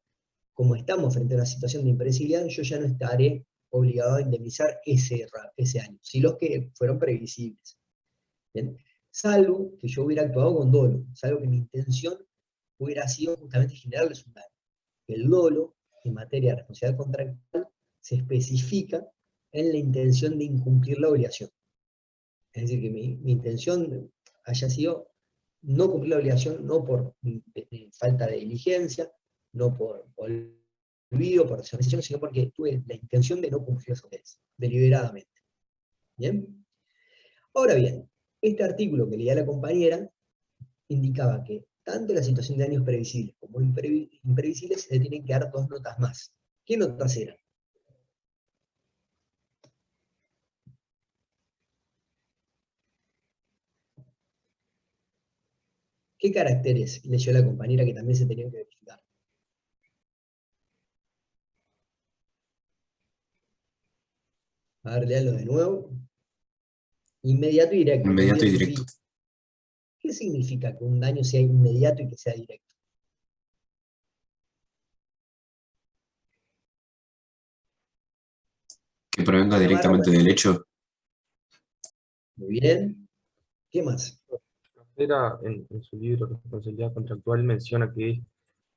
como estamos frente a una situación de imprevisibilidad, yo ya no estaré obligado a indemnizar ese año, si los que fueron previsibles. ¿Bien? Salvo que yo hubiera actuado con dolo, salvo que mi intención hubiera sido justamente generarles un daño. El dolo, en materia de responsabilidad contractual, se especifica en la intención de incumplir la obligación. Es decir, que mi intención haya sido no cumplir la obligación, no por falta de diligencia, no por olvido, por desorganización, sino porque tuve la intención de no cumplir los deberes, deliberadamente. ¿Bien? Ahora bien, este artículo que leía la compañera indicaba que tanto la situación de daños previsibles como imprevisibles se le tienen que dar dos notas más. ¿Qué notas eran? ¿Qué caracteres leyó la compañera que también se tenían que verificar? A ver, léalo de nuevo. Inmediato y directo. Inmediato y directo. ¿Qué significa que un daño sea inmediato y que sea directo? Que provenga directamente del hecho. Muy bien. ¿Qué más? Era en su libro Responsabilidad Contractual menciona que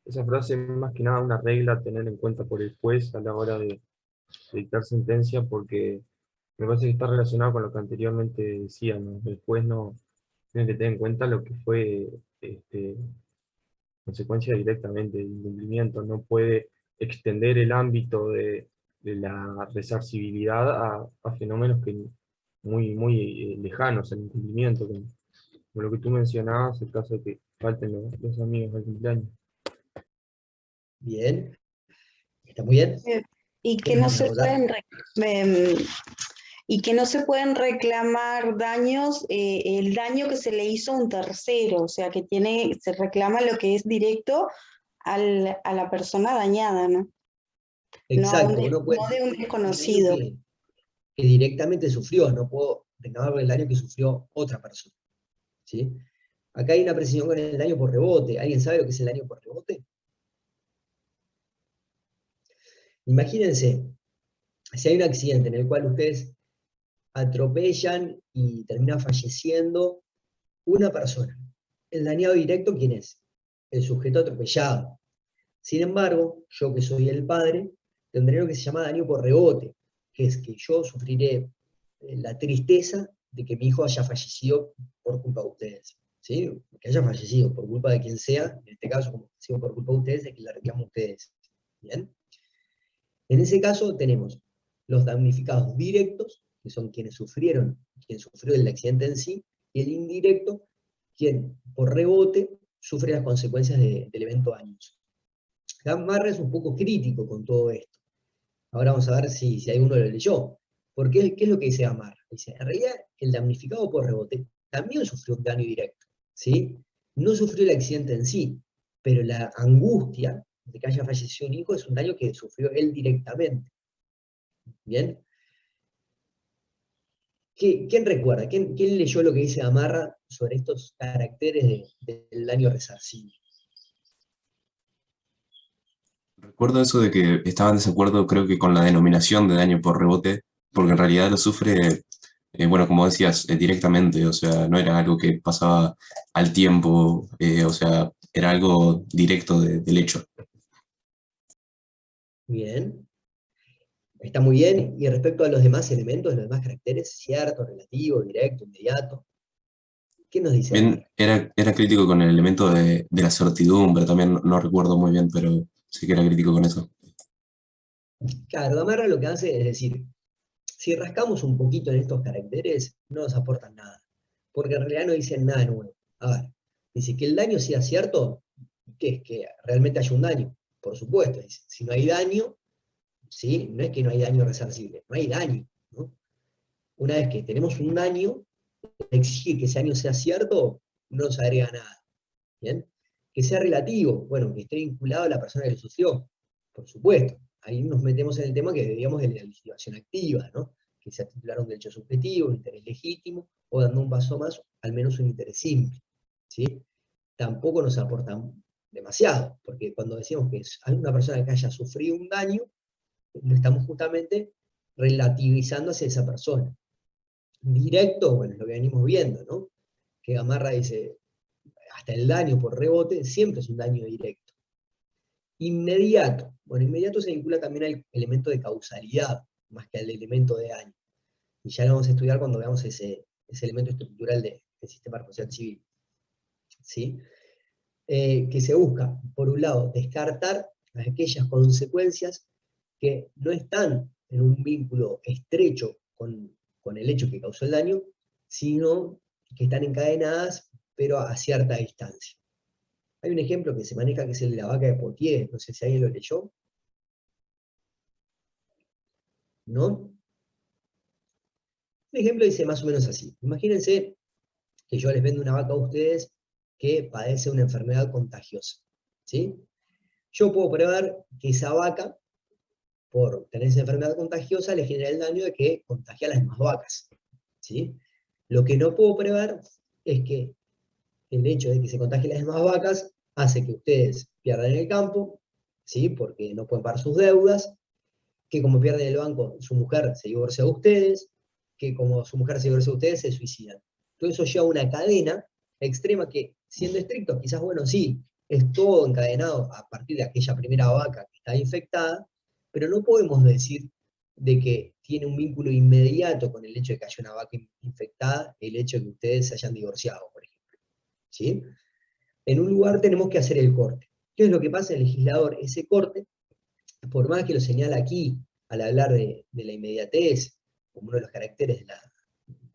esa frase es más que nada una regla a tener en cuenta por el juez a la hora de dictar sentencia, porque me parece que está relacionado con lo que anteriormente decía, ¿no? El juez no tiene que tener en cuenta lo que fue consecuencia directamente del incumplimiento, no puede extender el ámbito de la resarcibilidad a fenómenos que muy lejanos al incumplimiento, como lo que tú mencionabas, el caso de que falten los amigos al cumpleaños. Bien. ¿Está muy bien? Y que no se pueden reclamar daños, el daño que se le hizo a un tercero, o sea que se reclama lo que es directo a la persona dañada, ¿no? Exacto, No de un desconocido. Que directamente sufrió, no puedo reclamar el daño que sufrió otra persona. ¿Sí? Acá hay una precisión con el daño por rebote. ¿Alguien sabe lo que es el daño por rebote? Imagínense, si hay un accidente en el cual ustedes atropellan y termina falleciendo una persona. El dañado directo, ¿quién es? El sujeto atropellado. Sin embargo, yo que soy el padre, tendré lo que se llama daño por rebote, que es que yo sufriré la tristeza de que mi hijo haya fallecido por culpa de ustedes. ¿Sí? Que haya fallecido por culpa de quien sea, en este caso, como ha sido por culpa de ustedes, es que le reclamo a ustedes. ¿Bien? En ese caso tenemos los damnificados directos, que son quien sufrió el accidente en sí, y el indirecto, quien por rebote sufre las consecuencias del evento dañoso. Gamarra es un poco crítico con todo esto. Ahora vamos a ver si alguno lo leyó. ¿Qué es lo que dice Gamarra? Dice, en realidad el damnificado por rebote también sufrió un daño directo, ¿sí? No sufrió el accidente en sí, pero la angustia de que haya fallecido un hijo es un daño que sufrió él directamente. ¿Bien? ¿Quién recuerda? ¿Quién leyó lo que dice Gamarra sobre estos caracteres del daño resarcible? Recuerdo eso de que estaba en desacuerdo, creo que con la denominación de daño por rebote, porque en realidad lo sufre, bueno, como decías, directamente, o sea, no era algo que pasaba al tiempo, o sea, era algo directo del hecho. Bien. Está muy bien. Y respecto a los demás elementos, los demás caracteres, cierto, relativo, directo, inmediato, ¿qué nos dice Bien, Gamarra? era crítico con el elemento de la certidumbre, también no recuerdo muy bien, pero sí que era crítico con eso. Claro, Gamarra lo que hace es decir, si rascamos un poquito en estos caracteres, no nos aportan nada, porque en realidad no dicen nada nuevo. A ver, dice que el daño sea cierto, ¿qué es? Que realmente haya un daño. Por supuesto, dice, si no hay daño, ¿sí? No es que no hay daño resarcible, no hay daño, ¿no? Una vez que tenemos un daño, exigir que ese daño sea cierto, no nos agrega nada. ¿Bien? Que sea relativo, bueno, que esté vinculado a la persona que lo sufrió, por supuesto. Ahí nos metemos en el tema que digamos de la legitimación activa, ¿no? Que sea titular un derecho subjetivo, un interés legítimo, o dando un paso más, al menos un interés simple. ¿Sí? Tampoco nos aportan demasiado, porque cuando decimos que hay una persona que haya sufrido un daño, lo estamos justamente relativizando hacia esa persona. Directo, bueno, es lo que venimos viendo, ¿no? Que Gamarra dice, hasta el daño por rebote siempre es un daño directo. Inmediato. Bueno, inmediato se vincula también al elemento de causalidad, más que al elemento de daño. Y ya lo vamos a estudiar cuando veamos ese elemento estructural del sistema responsable civil. ¿Sí? Que se busca, por un lado, descartar aquellas consecuencias que no están en un vínculo estrecho con el hecho que causó el daño, sino que están encadenadas, pero a cierta distancia. Hay un ejemplo que se maneja que es el de la vaca de Potier, no sé si alguien lo leyó. ¿No? Un ejemplo dice más o menos así. Imagínense que yo les vendo una vaca a ustedes que padece una enfermedad contagiosa. ¿Sí? Yo puedo prever que esa vaca, por tener esa enfermedad contagiosa, le genera el daño de que contagia a las demás vacas. ¿Sí? Lo que no puedo prever es que el hecho de que se contagien las demás vacas hace que ustedes pierdan el campo, ¿sí? Porque no pueden pagar sus deudas, que como pierden el banco, su mujer se divorcia de ustedes, que como su mujer se divorcia de ustedes, se suicidan. Todo eso lleva a una cadena extrema que, siendo estrictos, quizás, bueno, sí, es todo encadenado a partir de aquella primera vaca que está infectada, pero no podemos decir de que tiene un vínculo inmediato con el hecho de que haya una vaca infectada, el hecho de que ustedes se hayan divorciado, por ejemplo. ¿Sí? En un lugar tenemos que hacer el corte. ¿Qué es lo que pasa? El legislador, ese corte, por más que lo señala aquí, al hablar de la inmediatez, como uno de los caracteres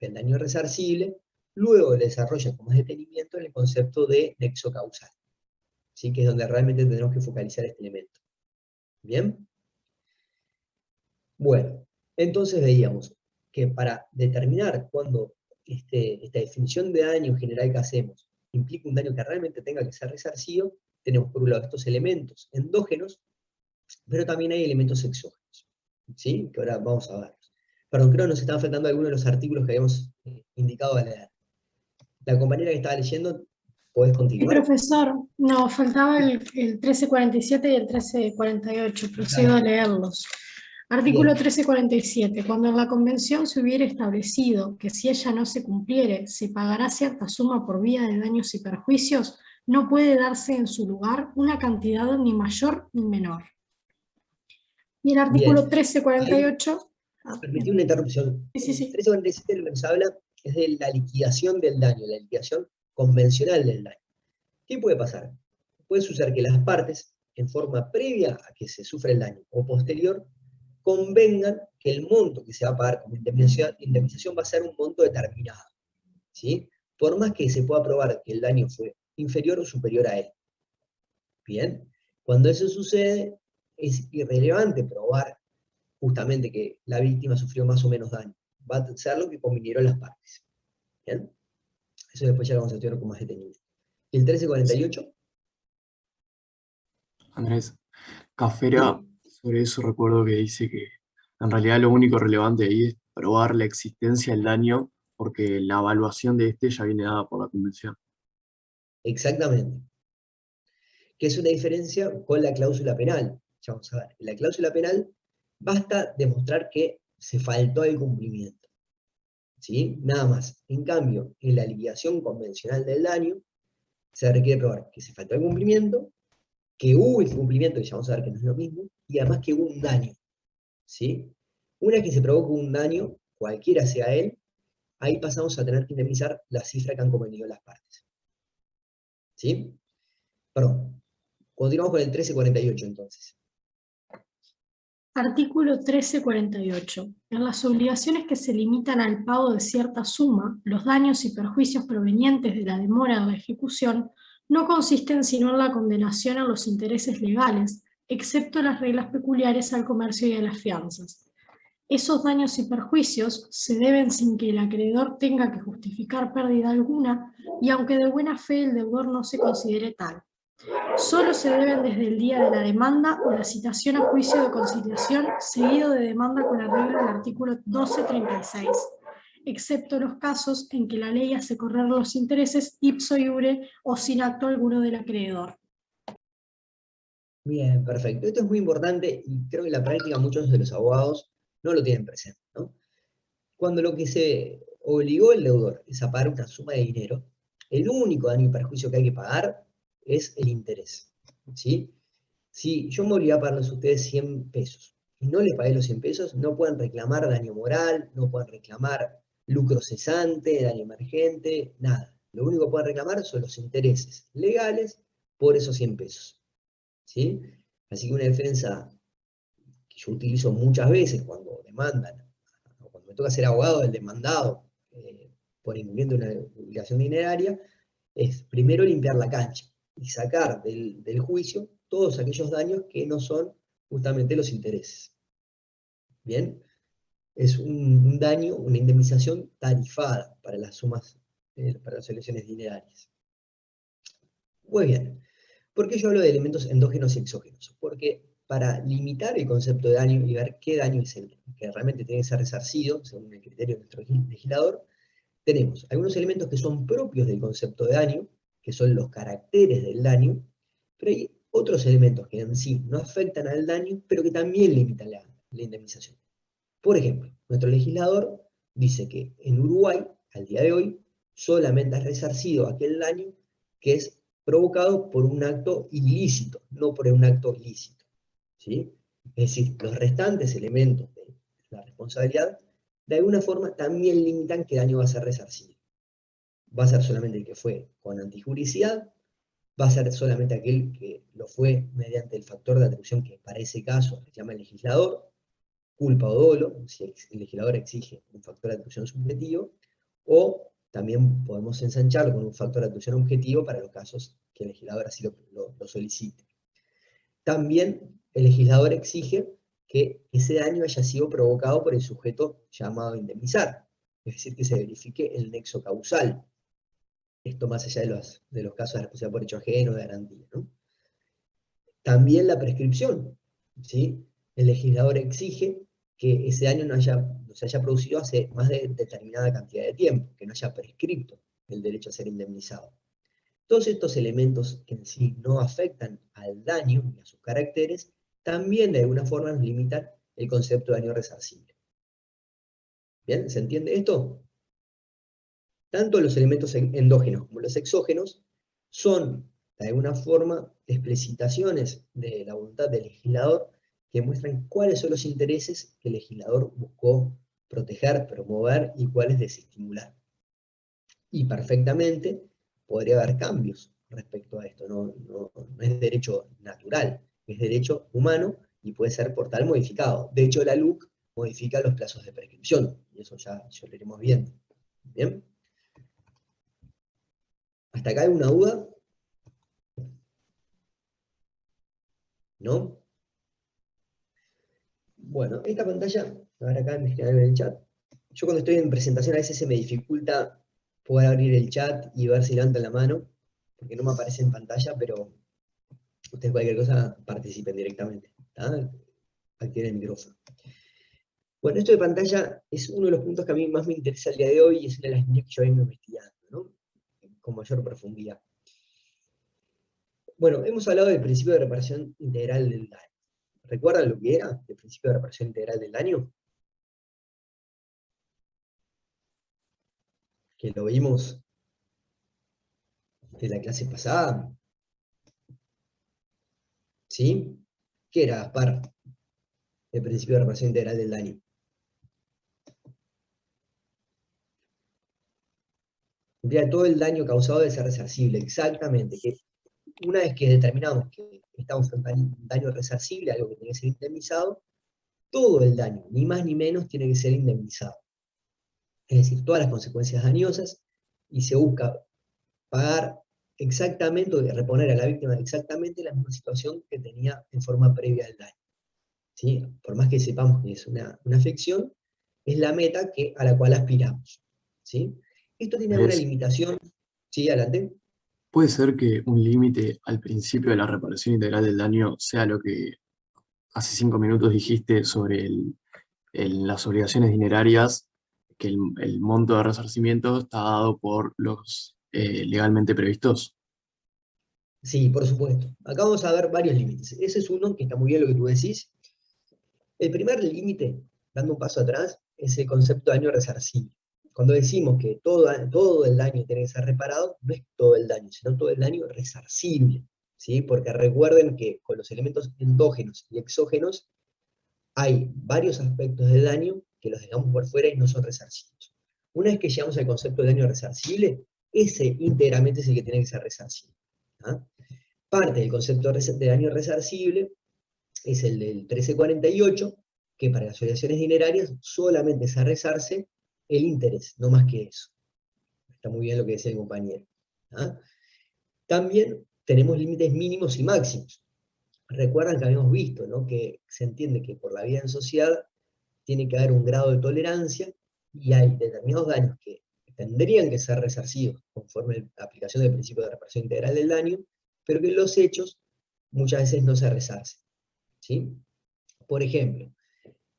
del daño resarcible, luego le desarrolla con más detenimiento en el concepto de nexo causal, ¿sí? Que es donde realmente tenemos que focalizar este elemento. ¿Bien? Bueno, entonces veíamos que para determinar cuándo esta definición de daño general que hacemos implica un daño que realmente tenga que ser resarcido, tenemos por un lado estos elementos endógenos, pero también hay elementos exógenos, ¿sí? Que ahora vamos a ver. Perdón, creo que nos están faltando algunos de los artículos que habíamos indicado a leer. La compañera que estaba leyendo, ¿podés Sí, continuar? profesor, no, faltaba el 1347 y el 1348, procedo a leerlos. Artículo Bien. 1347. Cuando en la convención se hubiera establecido que si ella no se cumpliere, se pagará cierta suma por vía de daños y perjuicios, no puede darse en su lugar una cantidad ni mayor ni menor. Y el artículo Bien. 1348. Permití una interrupción. Sí, sí, El sí. 1347 lo que nos habla es de la liquidación del daño, la liquidación convencional del daño. ¿Qué puede pasar? Puede suceder que las partes, en forma previa a que se sufra el daño o posterior, convengan que el monto que se va a pagar como indemnización va a ser un monto determinado, ¿sí? Por más que se pueda probar que el daño fue inferior o superior a él. Bien, cuando eso sucede, es irrelevante probar justamente que la víctima sufrió más o menos daño. Va a ser lo que convinieron las partes. ¿Bien? Eso después ya lo vamos a estudiar con más detenimiento. ¿Y el 1348? Andrés, Cafera, sobre eso recuerdo que dice que en realidad lo único relevante ahí es probar la existencia del daño, porque la evaluación de este ya viene dada por la convención. Exactamente. Que es una diferencia con la cláusula penal. Ya vamos a ver. En la cláusula penal basta demostrar que se faltó al cumplimiento. ¿Sí? Nada más. En cambio, en la liquidación convencional del daño, se requiere probar que se faltó al cumplimiento, que hubo incumplimiento, que ya vamos a ver que no es lo mismo, y además que hubo un daño. ¿Sí? Una vez que se provoca un daño, cualquiera sea él, ahí pasamos a tener que indemnizar la cifra que han convenido las partes. ¿Sí? Perdón. Continuamos con el 1348 entonces. Artículo 1348. En las obligaciones que se limitan al pago de cierta suma, los daños y perjuicios provenientes de la demora de la ejecución no consisten sino en la condenación a los intereses legales, excepto las reglas peculiares al comercio y a las fianzas. Esos daños y perjuicios se deben sin que el acreedor tenga que justificar pérdida alguna y aunque de buena fe el deudor no se considere tal. Solo se deben desde el día de la demanda o la citación a juicio de conciliación seguido de demanda con arreglo al artículo 1236, excepto los casos en que la ley hace correr los intereses ipso iure o sin acto alguno del acreedor. Bien, perfecto. Esto es muy importante y creo que en la práctica muchos de los abogados no lo tienen presente, ¿no? Cuando lo que se obligó el deudor es a pagar una suma de dinero, el único daño y perjuicio que hay que pagar es el interés, ¿sí? Si yo me obligué a pagarles a ustedes 100 pesos y no les pagué los 100 pesos, no pueden reclamar daño moral, no pueden reclamar lucro cesante, daño emergente, nada. Lo único que pueden reclamar son los intereses legales por esos 100 pesos, ¿sí? Así que una defensa que yo utilizo muchas veces cuando demandan, o cuando me toca ser abogado del demandado por incumplimiento de una obligación dineraria, es primero limpiar la cancha y sacar del juicio todos aquellos daños que no son justamente los intereses. ¿Bien? Es un daño, una indemnización tarifada para las sumas, para las obligaciones dinerarias. Muy bien. ¿Por qué yo hablo de elementos endógenos y exógenos? Porque para limitar el concepto de daño y ver qué daño es el que realmente tiene que ser resarcido, según el criterio de nuestro legislador, tenemos algunos elementos que son propios del concepto de daño, que son los caracteres del daño, pero hay otros elementos que en sí no afectan al daño, pero que también limitan la indemnización. Por ejemplo, nuestro legislador dice que en Uruguay, al día de hoy, solamente es resarcido aquel daño que es provocado por un acto ilícito, no por un acto lícito, ¿sí? Es decir, los restantes elementos de la responsabilidad, de alguna forma también limitan qué daño va a ser resarcido. Va a ser solamente el que fue con antijuricidad, va a ser solamente aquel que lo fue mediante el factor de atribución que para ese caso reclama el legislador, culpa o dolo, si el legislador exige un factor de atribución subjetivo, o también podemos ensancharlo con un factor de atribución objetivo para los casos que el legislador así lo solicite. También el legislador exige que ese daño haya sido provocado por el sujeto llamado a indemnizar, es decir, que se verifique el nexo causal. Esto más allá de los casos de responsabilidad por hecho ajeno, de garantía, ¿no? También la prescripción, ¿sí? El legislador exige que ese daño no se haya producido hace más de determinada cantidad de tiempo, que no haya prescripto el derecho a ser indemnizado. Todos estos elementos que en sí no afectan al daño ni a sus caracteres, también de alguna forma nos limitan el concepto de daño resarcible. ¿Bien? ¿Se entiende esto? Tanto los elementos endógenos como los exógenos son, de alguna forma, explicitaciones de la voluntad del legislador que muestran cuáles son los intereses que el legislador buscó proteger, promover y cuáles desestimular. Y perfectamente podría haber cambios respecto a esto, no es derecho natural, es derecho humano y puede ser por tal modificado. De hecho, la LUC modifica los plazos de prescripción, y eso ya lo iremos viendo. ¿Bien? ¿Hasta acá hay una duda? ¿No? Bueno, esta pantalla, a ver acá en el chat, yo cuando estoy en presentación a veces se me dificulta poder abrir el chat y ver si levantan la mano, porque no me aparece en pantalla, pero ustedes cualquier cosa participen directamente, ¿tá? Activen el micrófono. Bueno, esto de pantalla es uno de los puntos que a mí más me interesa el día de hoy y es una de las líneas que yo vengo investigando, ¿no? Con mayor profundidad. Bueno, hemos hablado del principio de reparación integral del daño. ¿Recuerdan lo que era el principio de reparación integral del daño? Que lo vimos de la clase pasada. ¿Sí? ¿Qué era, Gaspar? El principio de reparación integral del daño. Ya todo el daño causado debe ser resarcible, exactamente. Que una vez que determinamos que estamos ante un daño resarcible, algo que tiene que ser indemnizado, todo el daño, ni más ni menos, tiene que ser indemnizado. Es decir, todas las consecuencias dañosas, y se busca pagar exactamente, o reponer a la víctima exactamente la misma situación que tenía en forma previa al daño. ¿Sí? Por más que sepamos que es una afección, es la meta a la cual aspiramos. ¿Sí? Esto tiene una limitación. ¿Sí? Adelante. ¿Puede ser que un límite al principio de la reparación integral del daño sea lo que hace 5 minutos dijiste sobre las obligaciones dinerarias, que el monto de resarcimiento está dado por los legalmente previstos? Sí, por supuesto. Acá vamos a ver varios límites. Ese es uno que está muy bien lo que tú decís. El primer límite, dando un paso atrás, es el concepto de daño resarcible. Cuando decimos que todo el daño tiene que ser reparado, no es todo el daño, sino todo el daño resarcible. ¿Sí? Porque recuerden que con los elementos endógenos y exógenos hay varios aspectos del daño que los dejamos por fuera y no son resarcibles. Una vez que llegamos al concepto de daño resarcible, ese íntegramente es el que tiene que ser resarcible. ¿Ah? Parte del concepto de daño resarcible es el del 1348, que para las obligaciones dinerarias solamente se resarce el interés, no más que eso. Está muy bien lo que decía el compañero. ¿Ah? También tenemos límites mínimos y máximos. Recuerdan que habíamos visto, ¿no?, que se entiende que por la vida en sociedad tiene que haber un grado de tolerancia y hay determinados daños que tendrían que ser resarcidos conforme a la aplicación del principio de reparación integral del daño, pero que en los hechos muchas veces no se resarcen. ¿Sí? Por ejemplo,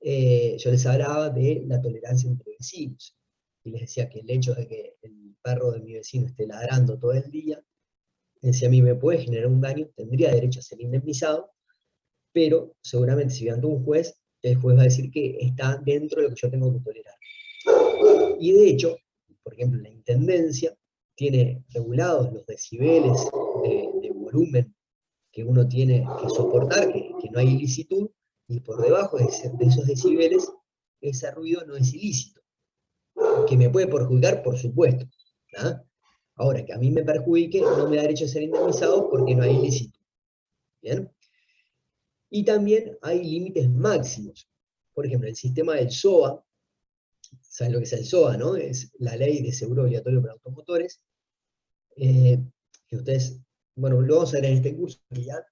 yo les hablaba de la tolerancia entre vecinos, y les decía que el hecho de que el perro de mi vecino esté ladrando todo el día, si a mí me puede generar un daño, tendría derecho a ser indemnizado, pero seguramente si voy ante un juez, el juez va a decir que está dentro de lo que yo tengo que tolerar. Y de hecho, por ejemplo, la intendencia tiene regulados los decibeles de volumen que uno tiene que soportar, que no hay ilicitud, y por debajo de esos decibeles, ese ruido no es ilícito. Que me puede perjudicar, por supuesto. ¿Ah? Ahora, que a mí me perjudique, no me da derecho a ser indemnizado porque no hay ilicitud. ¿Bien? Y también hay límites máximos. Por ejemplo, el sistema del SOA, ¿saben lo que es el SOA, no? Es la ley de seguro obligatorio para automotores, que ustedes, bueno, lo vamos a ver en este curso, que ya,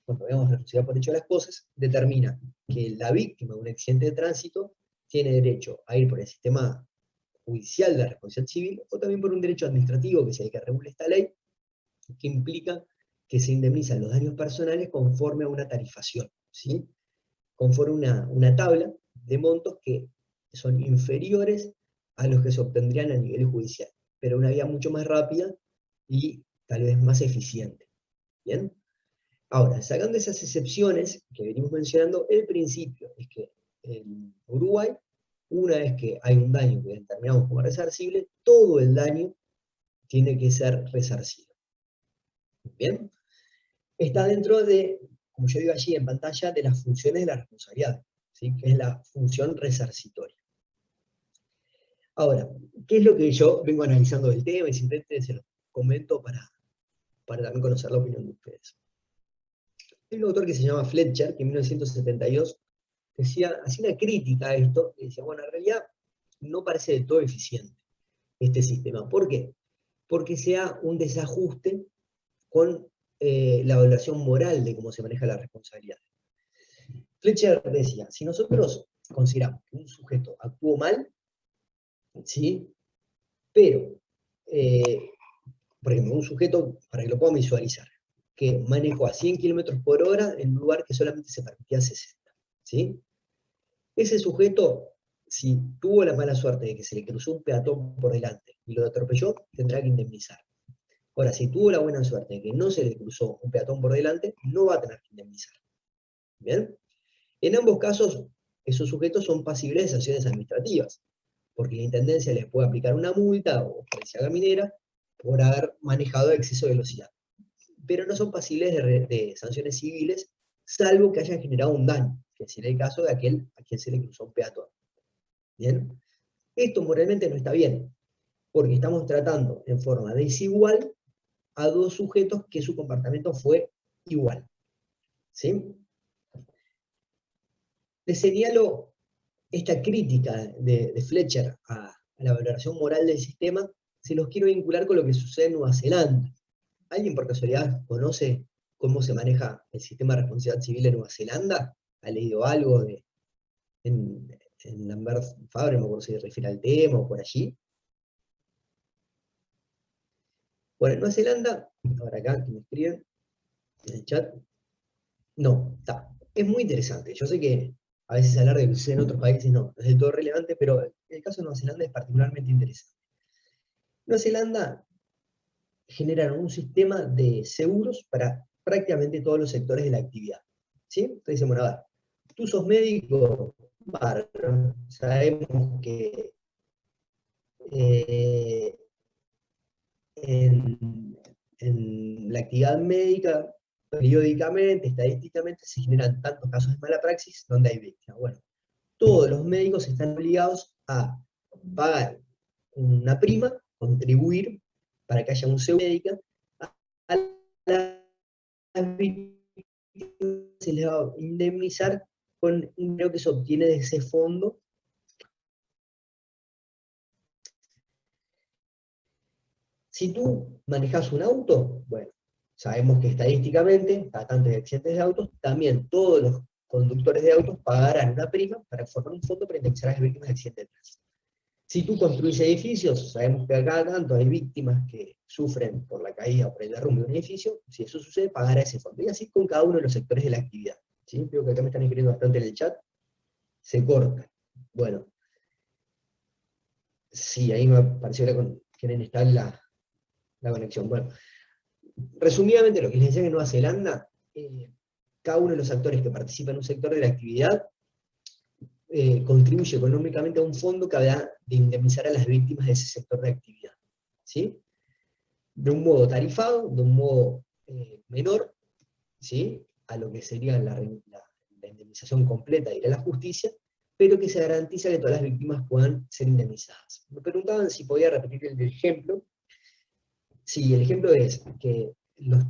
cuando veamos la sociedad por hecho de las cosas, determina que la víctima de un accidente de tránsito tiene derecho a ir por el sistema judicial de la responsabilidad civil, o también por un derecho administrativo, que es el que regula esta ley, que implica que se indemnizan los daños personales conforme a una tarifación, ¿sí? Conforme a una tabla de montos que son inferiores a los que se obtendrían a nivel judicial, pero una vía mucho más rápida y tal vez más eficiente. ¿Bien? Ahora, sacando esas excepciones que venimos mencionando, el principio es que en Uruguay, una vez que hay un daño que determinamos como resarcible, todo el daño tiene que ser resarcido. ¿Bien? Está dentro de, como yo digo allí en pantalla, de las funciones de la responsabilidad, ¿sí? Que es la función resarcitoria. Ahora, ¿qué es lo que yo vengo analizando del tema? Y simplemente se lo comento para también conocer la opinión de ustedes. Hay un autor que se llama Fletcher, que en 1972 hacía una crítica a esto, y decía, bueno, en realidad no parece del todo eficiente este sistema. ¿Por qué? Porque se da un desajuste con la evaluación moral de cómo se maneja la responsabilidad. Fletcher decía, si nosotros consideramos que un sujeto actuó mal, ¿sí? Pero, por ejemplo, un sujeto, para que lo puedan visualizar, que manejó a 100 km/h en un lugar que solamente se permitía 60, ¿sí? Ese sujeto, si tuvo la mala suerte de que se le cruzó un peatón por delante y lo atropelló, tendrá que indemnizar. Ahora, si tuvo la buena suerte de que no se le cruzó un peatón por delante, no va a tener que indemnizar. ¿Bien? En ambos casos, esos sujetos son pasibles de sanciones administrativas, porque la Intendencia les puede aplicar una multa o policía caminera por haber manejado a exceso de velocidad. Pero no son pasibles de sanciones civiles, salvo que hayan generado un daño, que sería el caso de aquel a quien se le cruzó un peatón. ¿Bien? Esto moralmente no está bien, porque estamos tratando en forma desigual a dos sujetos que su comportamiento fue igual. ¿Sí? Les señalo esta crítica de Fletcher a la valoración moral del sistema, se los quiero vincular con lo que sucede en Nueva Zelanda. ¿Alguien por casualidad conoce cómo se maneja el sistema de responsabilidad civil en Nueva Zelanda? ¿Ha leído algo en Lambert Fabre, me acuerdo si se refiere al tema o por allí? Bueno, en Nueva Zelanda, ahora acá que me escriben en el chat, no, está. Es muy interesante. Yo sé que a veces hablar de lo que sucede en otros países no es del todo relevante, pero el caso de Nueva Zelanda es particularmente interesante. Nueva Zelanda generaron un sistema de seguros para prácticamente todos los sectores de la actividad. ¿Sí? Entonces dicen, bueno, a ver, tú sos médico, bárbaro, sabemos que en la actividad médica, periódicamente, estadísticamente, se generan tantos casos de mala praxis donde hay víctimas. Bueno, todos los médicos están obligados a pagar una prima, contribuir para que haya un seguro médico, a las víctimas se les va a indemnizar con un dinero que se obtiene de ese fondo. Si tú manejas un auto, bueno, sabemos que estadísticamente, tratantes de accidentes de autos, también todos los conductores de autos pagarán una prima para formar un fondo para indemnizar a las víctimas de accidentes de tránsito. Si tú construyes edificios, sabemos que acá tanto hay víctimas que sufren por la caída o por el derrumbe de un edificio, si eso sucede, pagará ese fondo. Y así con cada uno de los sectores de la actividad. ¿Sí? Creo que acá me están escribiendo bastante en el chat. Se corta. Bueno. Sí, ahí me pareció que quieren estar la conexión. Bueno. Resumidamente, lo que les decía en Nueva Zelanda, cada uno de los actores que participa en un sector de la actividad contribuye económicamente a un fondo que habrá de indemnizar a las víctimas de ese sector de actividad. ¿Sí? De un modo tarifado, de un modo menor, ¿sí? A lo que sería la indemnización completa, ir a la justicia, pero que se garantiza que todas las víctimas puedan ser indemnizadas. Me preguntaban si podía repetir el ejemplo. Sí, el ejemplo es que los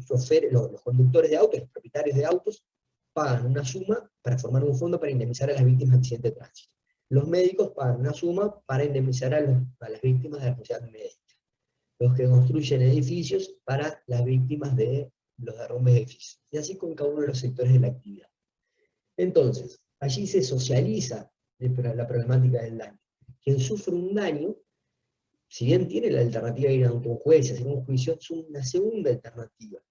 conductores de autos, los propietarios de autos, pagan una suma para formar un fondo para indemnizar a las víctimas de accidentes de tránsito. Los médicos pagan una suma para indemnizar a las víctimas de la responsabilidad médica. Los que construyen edificios para las víctimas de los derrumbes de edificios. Y así con cada uno de los sectores de la actividad. Entonces, allí se socializa la problemática del daño. Quien sufre un daño, si bien tiene la alternativa de ir ante un juez y hacer un juicio, es una segunda alternativa,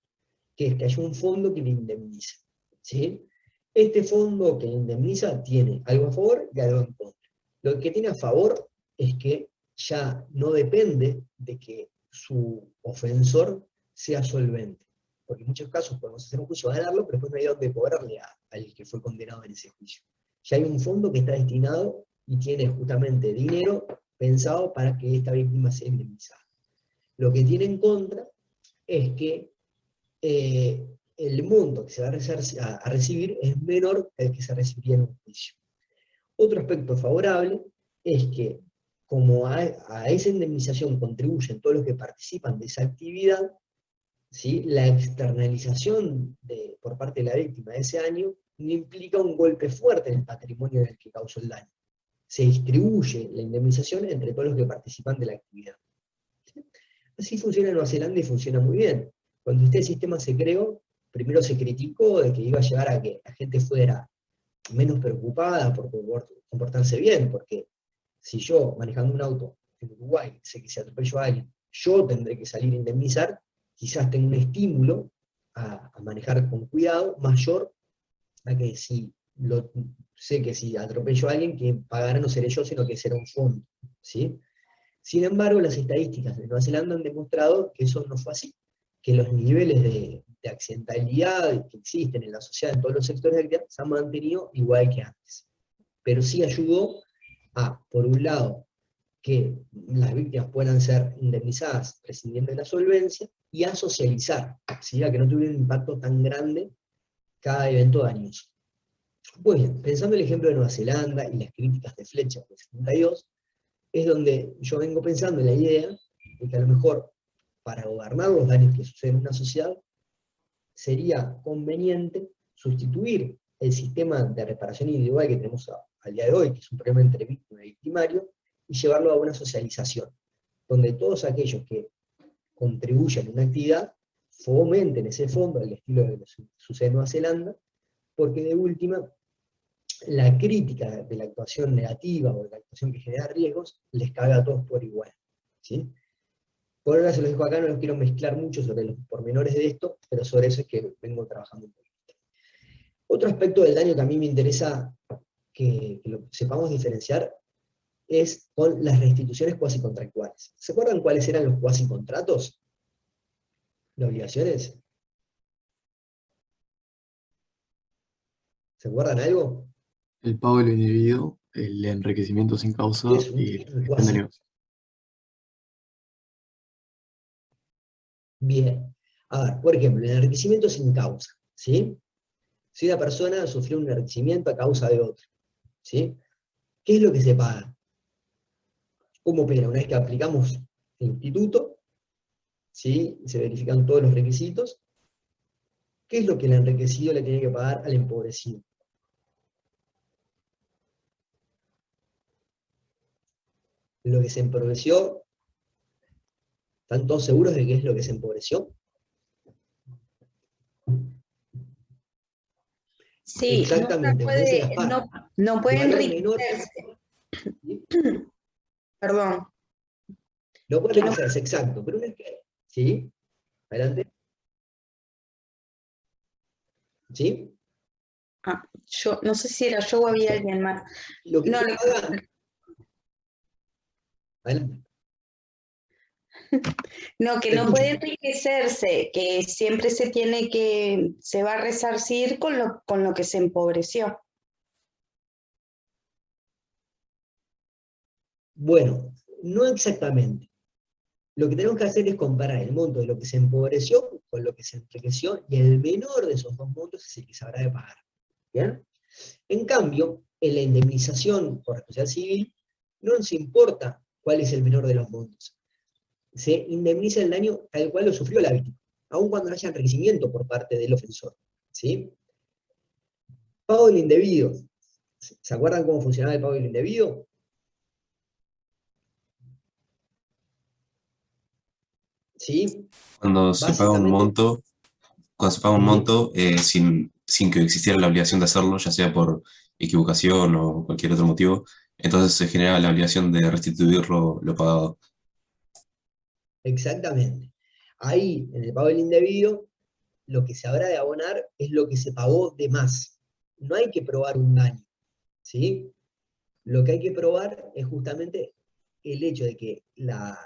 que es que haya un fondo que le indemnice, ¿sí? Este fondo que le indemniza tiene algo a favor y algo en contra. Lo que tiene a favor es que ya no depende de que su ofensor sea solvente. Porque en muchos casos podemos hacer un juicio, ganarlo, pero después no hay dónde cobrarle al que fue condenado en ese juicio. Ya hay un fondo que está destinado y tiene justamente dinero pensado para que esta víctima sea indemnizada. Lo que tiene en contra es que el monto que se va a recibir es menor que el que se recibiría en un juicio. Otro aspecto favorable es que, como a esa indemnización contribuyen todos los que participan de esa actividad, ¿sí? La externalización por parte de la víctima de ese año no implica un golpe fuerte en el patrimonio del que causó el daño. Se distribuye la indemnización entre todos los que participan de la actividad. ¿Sí? Así funciona en Nueva Zelanda y funciona muy bien. Cuando este sistema se creó, primero se criticó de que iba a llevar a que la gente fuera menos preocupada por comportarse bien, porque si yo, manejando un auto en Uruguay, sé que si atropello a alguien, yo tendré que salir a indemnizar, quizás tenga un estímulo a manejar con cuidado mayor a que si sé que si atropello a alguien, quien pagará no seré yo, sino que será un fondo, ¿sí? Sin embargo, las estadísticas de Nueva Zelanda han demostrado que eso no fue así, que los niveles de accidentalidad que existen en la sociedad, en todos los sectores de actividad, se han mantenido igual que antes. Pero sí ayudó a, por un lado, que las víctimas puedan ser indemnizadas prescindiendo de la solvencia, y a socializar, ¿sí? A que no tuviera un impacto tan grande cada evento dañoso. Pues bien, pensando en el ejemplo de Nueva Zelanda y las críticas de Fletcher del 72, es donde yo vengo pensando en la idea de que a lo mejor para gobernar los daños que suceden en una sociedad sería conveniente sustituir el sistema de reparación individual que tenemos al día de hoy, que es un problema entre víctima y victimario, y llevarlo a una socialización, donde todos aquellos que contribuyen a una actividad fomenten ese fondo al estilo de lo que sucede en Nueva Zelanda, porque de última, la crítica de la actuación negativa o de la actuación que genera riesgos les cabe a todos por igual, ¿sí? Por ahora se los dejo acá, no los quiero mezclar mucho sobre los pormenores de esto, pero sobre eso es que vengo trabajando un poquito. Otro aspecto del daño que a mí me interesa que lo sepamos diferenciar es con las restituciones cuasicontractuales. ¿Se acuerdan cuáles eran los cuasicontratos? ¿Las obligaciones? ¿Se acuerdan algo? El pago del individuo, el enriquecimiento sin causa y la gestión de negocio. Bien. A ver, por ejemplo, el enriquecimiento sin causa, ¿sí? Si una persona sufrió un enriquecimiento a causa de otra, ¿sí? ¿Qué es lo que se paga? ¿Cómo opera? Una vez que aplicamos el instituto, ¿sí? Se verifican todos los requisitos, ¿qué es lo que el enriquecido le tiene que pagar al empobrecido? Lo que se empobreció, ¿están todos seguros de qué es lo que se empobreció? Sí, exactamente. No puede enriquecerse. Perdón. No puede enriquecerse, exacto. Pero una vez que... ¿Sí? Adelante. ¿Sí? Yo no sé si era yo o había alguien más. Lo que paga... Adelante. No, que no puede enriquecerse, que siempre se va a resarcir con lo que se empobreció. Bueno, no exactamente. Lo que tenemos que hacer es comparar el monto de lo que se empobreció con lo que se enriqueció, y el menor de esos dos montos es el que se habrá de pagar. ¿Bien? En cambio, en la indemnización por responsabilidad civil, no nos importa cuál es el menor de los montos. Se indemniza el daño tal cual lo sufrió la víctima, aun cuando no haya enriquecimiento por parte del ofensor, ¿sí? Pago del indebido. ¿Se acuerdan cómo funcionaba el pago del indebido? ¿Sí? Cuando se paga un monto, sin que existiera la obligación de hacerlo, ya sea por equivocación o cualquier otro motivo, entonces se genera la obligación de restituir lo pagado. Exactamente. Ahí, en el pago del indebido, lo que se habrá de abonar es lo que se pagó de más. No hay que probar un daño, ¿sí? Lo que hay que probar es justamente el hecho de que la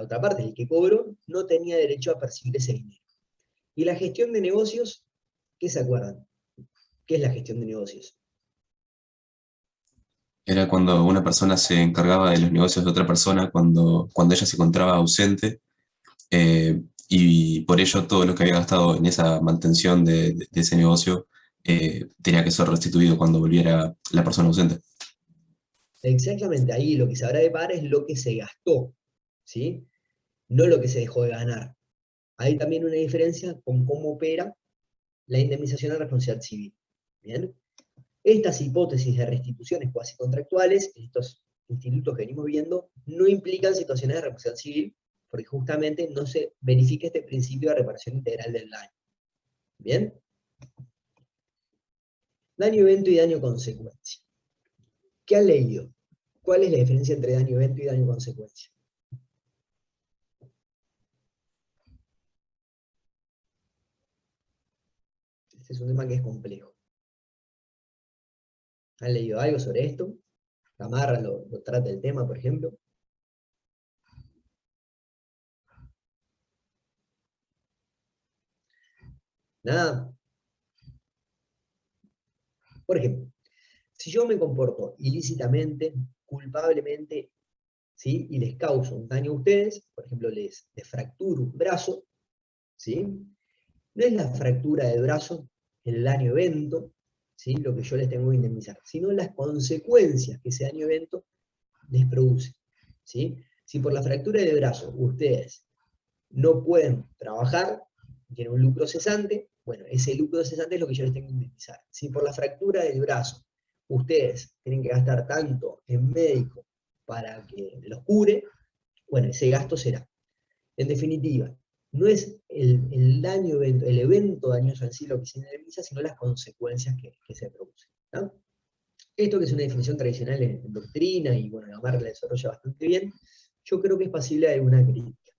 otra parte, el que cobró, no tenía derecho a percibir ese dinero. Y la gestión de negocios, ¿qué se acuerdan? ¿Qué es la gestión de negocios? Era cuando una persona se encargaba de los negocios de otra persona, cuando ella se encontraba ausente, y por ello todo lo que había gastado en esa mantención de ese negocio tenía que ser restituido cuando volviera la persona ausente. Exactamente, ahí lo que se habrá de pagar es lo que se gastó, ¿sí? No lo que se dejó de ganar. Hay también una diferencia con cómo opera la indemnización a responsabilidad civil. ¿Bien? Estas hipótesis de restituciones cuasi contractuales, estos institutos que venimos viendo, no implican situaciones de responsabilidad civil, porque justamente no se verifica este principio de reparación integral del daño. ¿Bien? Daño evento y daño consecuencia. ¿Qué han leído? ¿Cuál es la diferencia entre daño evento y daño consecuencia? Este es un tema que es complejo. ¿Han leído algo sobre esto? Gamarra lo trata el tema, por ejemplo. Nada. Por ejemplo, si yo me comporto ilícitamente, culpablemente, ¿sí? Y les causo un daño a ustedes, por ejemplo, les fracturo un brazo, ¿sí? No es la fractura del brazo el daño evento, ¿sí? Lo que yo les tengo que indemnizar, sino las consecuencias que ese daño evento les produce, ¿sí? Si por la fractura del brazo ustedes no pueden trabajar, tienen un lucro cesante, bueno, ese lucro cesante es lo que yo les tengo que indemnizar. Si por la fractura del brazo ustedes tienen que gastar tanto en médico para que los cure, bueno, ese gasto será. En definitiva, no es el daño evento, el evento dañoso en sí lo que se indemniza, sino las consecuencias que se producen, ¿no? Esto, que es una definición tradicional en doctrina, y bueno, Gamarra la desarrolla bastante bien, yo creo que es pasible de alguna crítica.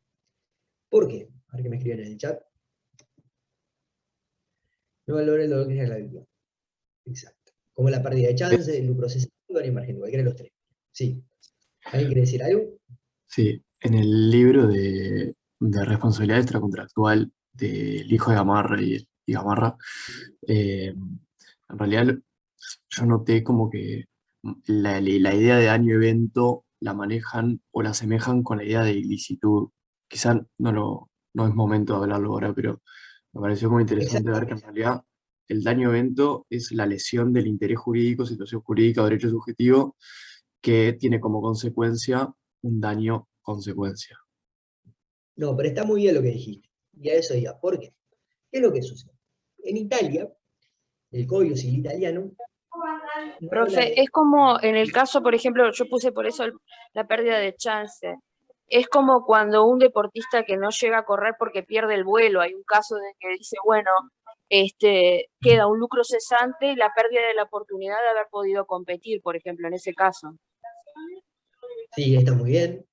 ¿Por qué? A ver que me escriben en el chat. No valora el dolor que es la víctima. Exacto. Como la pérdida de chance, el lucro cesante o el emergente, cualquiera de los tres. Sí. ¿Alguien quiere decir algo? Sí, en el libro de responsabilidad extracontractual del hijo de Gamarra y Gamarra, en realidad yo noté como que la idea de daño-evento la manejan o la asemejan con la idea de ilicitud. Quizás no es momento de hablarlo ahora, pero me pareció muy interesante ver que en realidad el daño-evento es la lesión del interés jurídico, situación jurídica o derecho subjetivo que tiene como consecuencia un daño-consecuencia. No, pero está muy bien lo que dijiste. Y a eso diga, ¿por qué? ¿Qué es lo que sucede? En Italia, el Código Civil italiano... Profe, es como en el caso, por ejemplo, yo puse por eso la pérdida de chance. Es como cuando un deportista que no llega a correr porque pierde el vuelo, hay un caso de que dice, bueno, queda un lucro cesante y la pérdida de la oportunidad de haber podido competir, por ejemplo, en ese caso. Sí, está muy bien.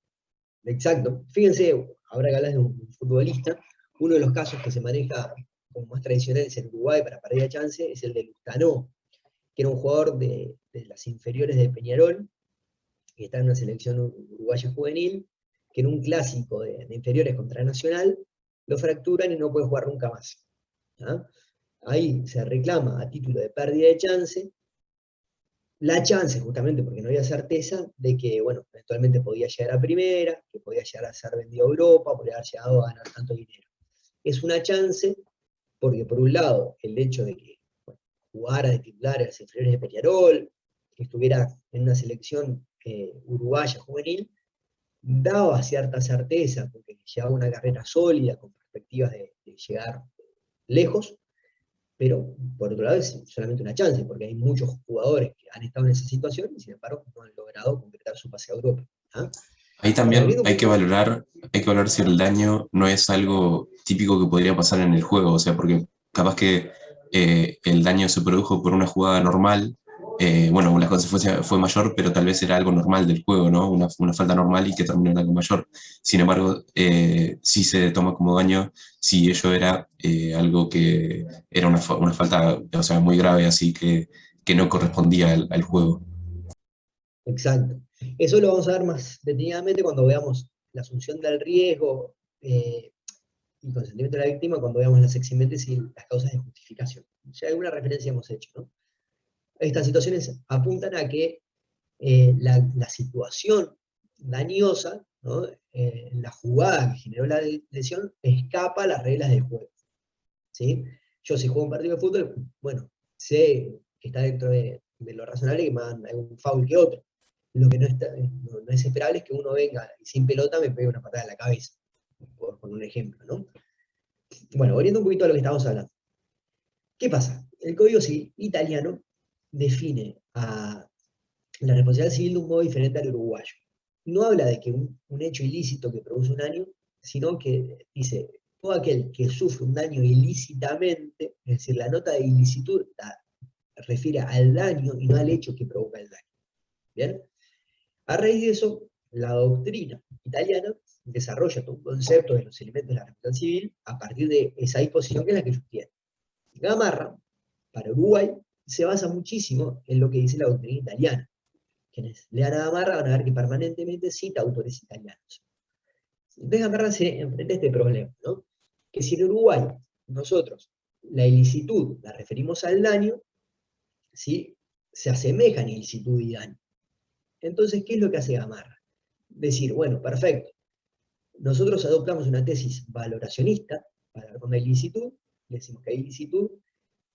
Exacto. Fíjense, ahora que hablas de un futbolista, uno de los casos que se maneja como más tradicionales en Uruguay para pérdida de chance es el de Lustano, que era un jugador de las inferiores de Peñarol, que está en una selección uruguaya juvenil, que en un clásico de inferiores contra Nacional, lo fracturan y no puede jugar nunca más. ¿Ah? Ahí se reclama a título de pérdida de chance, la chance justamente porque no había certeza de que, bueno, eventualmente podía llegar a primera, que podía llegar a ser vendido a Europa, podría haber llegado a ganar tanto dinero. Es una chance porque, por un lado, el hecho de que jugara de titular en las inferiores de Peñarol, que estuviera en una selección uruguaya juvenil, daba cierta certeza, porque llevaba una carrera sólida, con perspectivas de llegar lejos, pero por otro lado es solamente una chance, porque hay muchos jugadores que han estado en esa situación y sin embargo no han logrado concretar su pase a Europa. ¿Ah? Ahí también hay que valorar si el daño no es algo típico que podría pasar en el juego, o sea, porque capaz que el daño se produjo por una jugada normal bueno, la consecuencia fue mayor, pero tal vez era algo normal del juego, ¿no? Una falta normal y que terminó en algo mayor. Sin embargo, sí se toma como daño si ello era algo que era una falta, o sea, muy grave, así que no correspondía al juego. Exacto. Eso lo vamos a ver más detenidamente cuando veamos la asunción del riesgo y consentimiento de la víctima, cuando veamos las eximentes y las causas de justificación. Ya alguna referencia hemos hecho, ¿no? Estas situaciones apuntan a que la situación dañosa, ¿no? La jugada que generó la lesión, escapa a las reglas del juego. ¿Sí? Yo si juego un partido de fútbol, bueno, sé que está dentro de lo razonable que me hagan algún foul que otro. Lo que no es esperable es que uno venga y sin pelota me pegue una patada en la cabeza, por un ejemplo, ¿no? Bueno, volviendo un poquito a lo que estábamos hablando. ¿Qué pasa? El Código Civil italiano define a la responsabilidad civil de un modo diferente al uruguayo. No habla de que un hecho ilícito que produce un daño, sino que dice, todo aquel que sufre un daño ilícitamente, es decir, la nota de ilicitud refiere al daño y no al hecho que provoca el daño. ¿Bien? A raíz de eso, la doctrina italiana desarrolla todo un concepto de los elementos de la responsabilidad civil a partir de esa disposición que es la que ellos tienen. Gamarra, para Uruguay, se basa muchísimo en lo que dice la doctrina italiana. Quienes lean a Gamarra van a ver que permanentemente cita autores italianos. Entonces Gamarra se enfrenta a este problema, ¿no? Que si en Uruguay nosotros la ilicitud la referimos al daño, ¿sí? Se asemejan ilicitud y daño. Entonces, ¿qué es lo que hace Gamarra? Decir, bueno, perfecto, nosotros adoptamos una tesis valoracionista para hablar con la ilicitud, decimos que hay ilicitud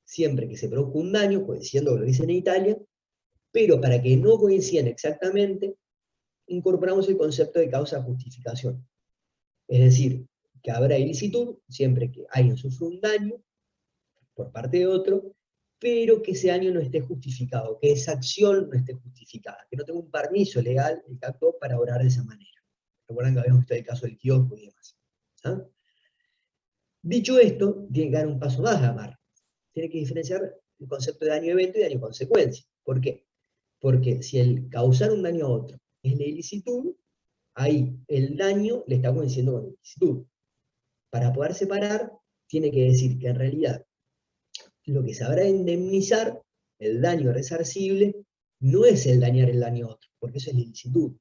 siempre que se produzca un daño, coincidiendo con lo que dicen en Italia, pero para que no coincidan exactamente, incorporamos el concepto de causa-justificación. Es decir, que habrá ilicitud siempre que alguien sufre un daño por parte de otro, pero que ese daño no esté justificado, que esa acción no esté justificada, que no tenga un permiso legal el que actuó para obrar de esa manera. Recuerdan que habíamos visto el caso del kiosco y demás. ¿Ah? Dicho esto, tiene que dar un paso más Gamarra. Tiene que diferenciar el concepto de daño-evento y daño-consecuencia. ¿Por qué? Porque si el causar un daño a otro es la ilicitud, ahí el daño le está coincidiendo con la ilicitud. Para poder separar, tiene que decir que en realidad lo que se habrá de indemnizar, el daño resarcible, no es el dañar el daño a otro, porque eso es la ilicitud.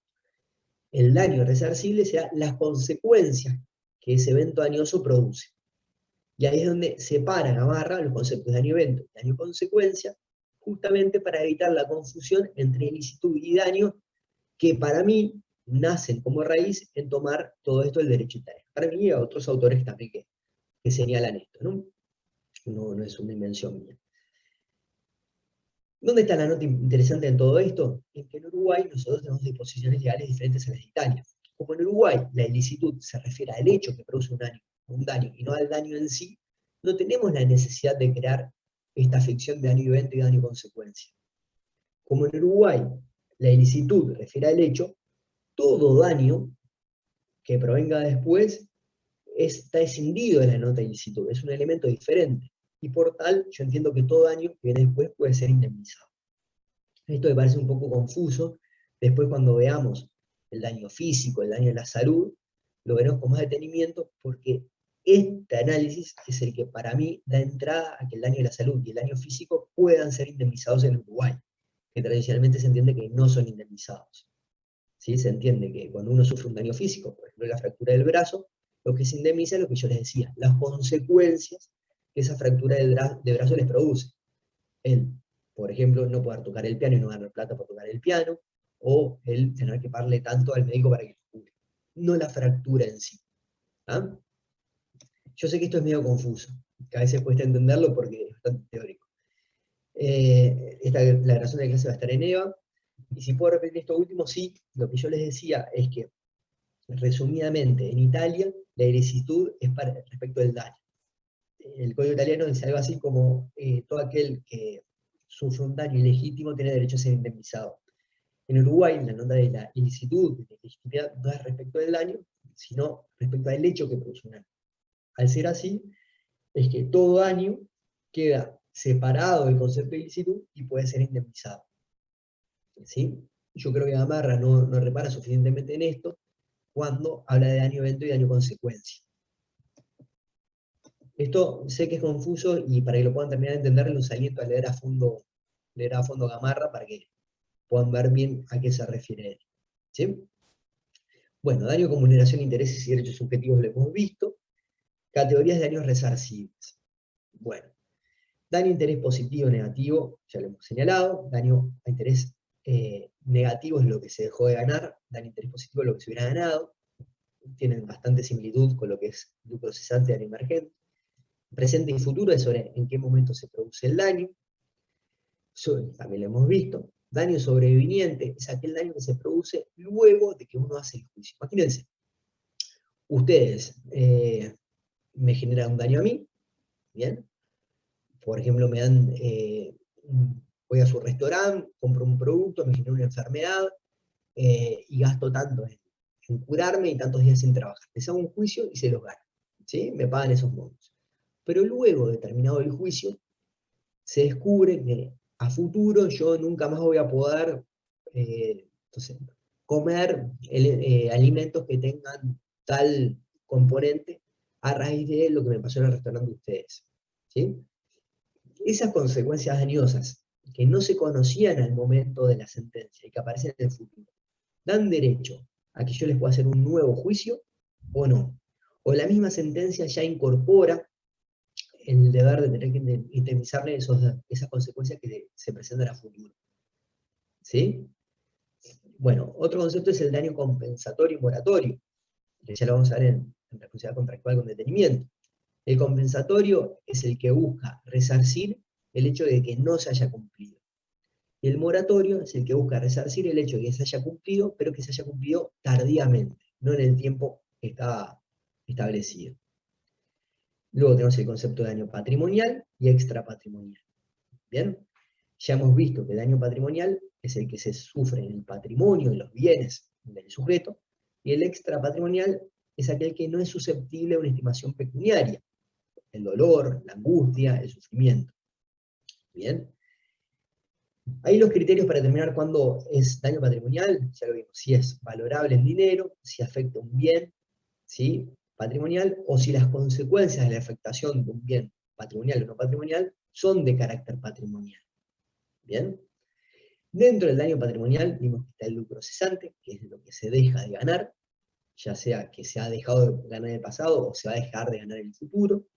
El daño resarcible será las consecuencias que ese evento dañoso produce. Y ahí es donde separa Gamarra los conceptos de daño-evento y daño-consecuencia, justamente para evitar la confusión entre ilicitud y daño, que para mí nacen como raíz en tomar todo esto del derecho italiano. Para mí y a otros autores también que señalan esto, ¿no? No es una invención mía. ¿Dónde está la nota interesante en todo esto? En que en Uruguay nosotros tenemos disposiciones legales diferentes a las de Italia. Como en Uruguay la ilicitud se refiere al hecho que produce un daño y no al daño en sí, no tenemos la necesidad de crear esta ficción de daño-evento y daño-consecuencia. Como en Uruguay la ilicitud refiere al hecho, todo daño que provenga después está escindido de la nota de ilicitud, es un elemento diferente. Y por tal, yo entiendo que todo daño que viene después puede ser indemnizado. Esto me parece un poco confuso. Después cuando veamos el daño físico, el daño de la salud, lo veremos con más detenimiento, porque este análisis es el que para mí da entrada a que el daño de la salud y el daño físico puedan ser indemnizados en Uruguay, que tradicionalmente se entiende que no son indemnizados. ¿Sí? Se entiende que cuando uno sufre un daño físico, por ejemplo la fractura del brazo, lo que se indemniza es lo que yo les decía, las consecuencias que esa fractura de brazo les produce. El, por ejemplo, no poder tocar el piano y no ganar plata por tocar el piano, o el tener que pagarle tanto al médico para que lo cure. No la fractura en sí. ¿Ah? Yo sé que esto es medio confuso, que a veces cuesta entenderlo porque es bastante teórico. La razón de la clase va a estar en EVA, y si puedo repetir esto último, sí, lo que yo les decía es que, resumidamente, en Italia, la ilicitud es respecto del daño. El Código Italiano dice algo así como todo aquel que sufre un daño ilegítimo tiene derecho a ser indemnizado. En Uruguay, la nota de la ilicitud, de la ilegitimidad, no es respecto del daño, sino respecto al hecho que produce un daño. Al ser así, es que todo daño queda separado del concepto de ilicitud y puede ser indemnizado. ¿Sí? Yo creo que Gamarra no repara suficientemente en esto cuando habla de daño evento y daño consecuencia. Esto sé que es confuso y para que lo puedan terminar de entender los aliento a leer a fondo Gamarra para que puedan ver bien a qué se refiere él. ¿Sí? Bueno, daño con vulneración de intereses y derechos subjetivos lo hemos visto. Categorías de daños resarcibles. Bueno, daño a interés positivo o negativo, ya lo hemos señalado. Daño a interés negativo es lo que se dejó de ganar. Daño a interés positivo es lo que se hubiera ganado. Tienen bastante similitud con lo que es lucro cesante y daño emergente. Presente y futuro es sobre en qué momento se produce el daño. También lo hemos visto. Daño sobreviniente es aquel daño que se produce luego de que uno hace el juicio. Imagínense, ustedes me generan un daño a mí, ¿bien? Por ejemplo, voy a su restaurante, compro un producto, me genera una enfermedad, y gasto tanto en curarme y tantos días sin trabajar. Les hago un juicio y se los gano, ¿sí? Me pagan esos montos. Pero luego de terminado el juicio, se descubre que a futuro yo nunca más voy a poder comer alimentos que tengan tal componente a raíz de lo que me pasó en el restaurante de ustedes. ¿Sí? Esas consecuencias dañosas que no se conocían al momento de la sentencia y que aparecen en el futuro, ¿dan derecho a que yo les pueda hacer un nuevo juicio o no? O la misma sentencia ya incorpora el deber de tener que indemnizarle esas consecuencias que se presentan a futuro. ¿Sí? Bueno, otro concepto es el daño compensatorio y moratorio, que ya lo vamos a ver en responsabilidad contractual con detenimiento. El compensatorio es el que busca resarcir el hecho de que no se haya cumplido. Y el moratorio es el que busca resarcir el hecho de que se haya cumplido, pero que se haya cumplido tardíamente, no en el tiempo que estaba establecido. Luego tenemos el concepto de daño patrimonial y extrapatrimonial. ¿Bien? Ya hemos visto que el daño patrimonial es el que se sufre en el patrimonio, en los bienes del sujeto, y el extrapatrimonial es aquel que no es susceptible a una estimación pecuniaria. El dolor, la angustia, el sufrimiento. ¿Bien? Ahí los criterios para determinar cuándo es daño patrimonial, ya lo vimos, si es valorable en dinero, si afecta un bien, ¿sí? Patrimonial, o si las consecuencias de la afectación de un bien patrimonial o no patrimonial son de carácter patrimonial. ¿Bien? Dentro del daño patrimonial vimos que está el lucro cesante, que es lo que se deja de ganar, ya sea que se ha dejado de ganar en el pasado o se va a dejar de ganar en el futuro.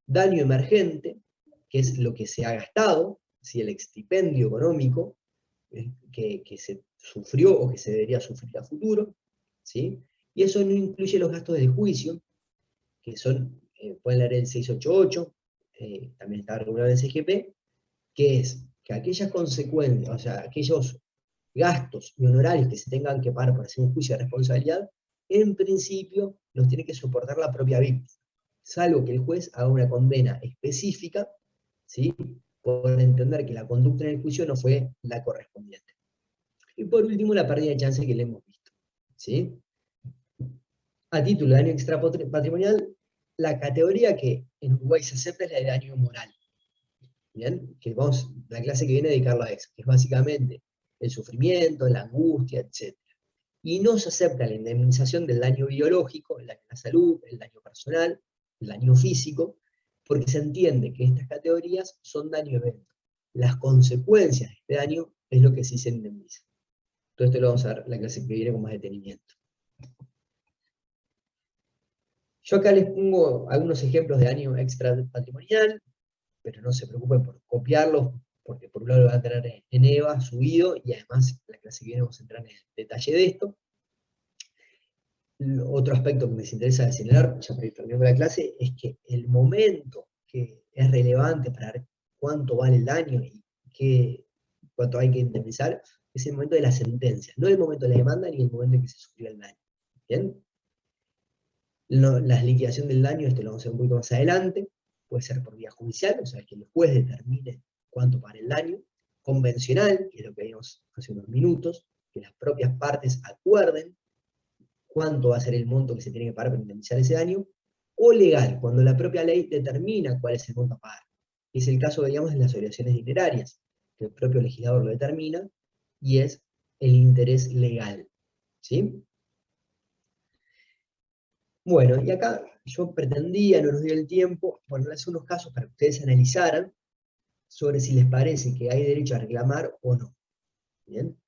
Daño emergente, que es lo que se ha gastado, si el extipendio económico que se sufrió o que se debería sufrir a futuro, ¿sí? Y eso no incluye los gastos del juicio, que son, pueden leer el 688, también está regulado en el CGP, que es que aquellas consecuencias, o sea, aquellos gastos y honorarios que se tengan que pagar por hacer un juicio de responsabilidad, en principio los tiene que soportar la propia víctima, salvo que el juez haga una condena específica, ¿sí? Por entender que la conducta en el juicio no fue la correspondiente. Y por último, la pérdida de chance que le hemos visto, ¿sí? A título de daño extrapatrimonial, la categoría que en Uruguay se acepta es la de daño moral. ¿Bien? Que vamos, la clase que viene a dedicarla a eso, que es básicamente el sufrimiento, la angustia, etc. Y no se acepta la indemnización del daño biológico, el daño a la salud, el daño personal, el daño físico, porque se entiende que estas categorías son daño evento. Las consecuencias de este daño es lo que sí se indemniza. Todo esto lo vamos a ver la clase que viene con más detenimiento. Yo acá les pongo algunos ejemplos de daño extrapatrimonial, pero no se preocupen por copiarlos, porque por un lado lo van a tener en EVA subido, y además en la clase que viene vamos a entrar en el detalle de esto. Otro aspecto que me interesa señalar, ya para ir terminando la clase, es que el momento que es relevante para ver cuánto vale el daño y cuánto hay que indemnizar, es el momento de la sentencia, no el momento de la demanda ni el momento en que se sufrió el daño. ¿Bien? La liquidación del daño, esto lo vamos a ver un poquito más adelante, puede ser por vía judicial, o sea, que el juez determine cuánto para el daño, convencional, que es lo que vimos hace unos minutos, que las propias partes acuerden cuánto va a ser el monto que se tiene que pagar para indemnizar ese daño, o legal, cuando la propia ley determina cuál es el monto a pagar. Es el caso, digamos, de las obligaciones dinerarias, que el propio legislador lo determina, y es el interés legal, ¿sí? Bueno, y acá yo pretendía, no nos dio el tiempo, ponerles unos casos para que ustedes analizaran sobre si les parece que hay derecho a reclamar o no. ¿Bien?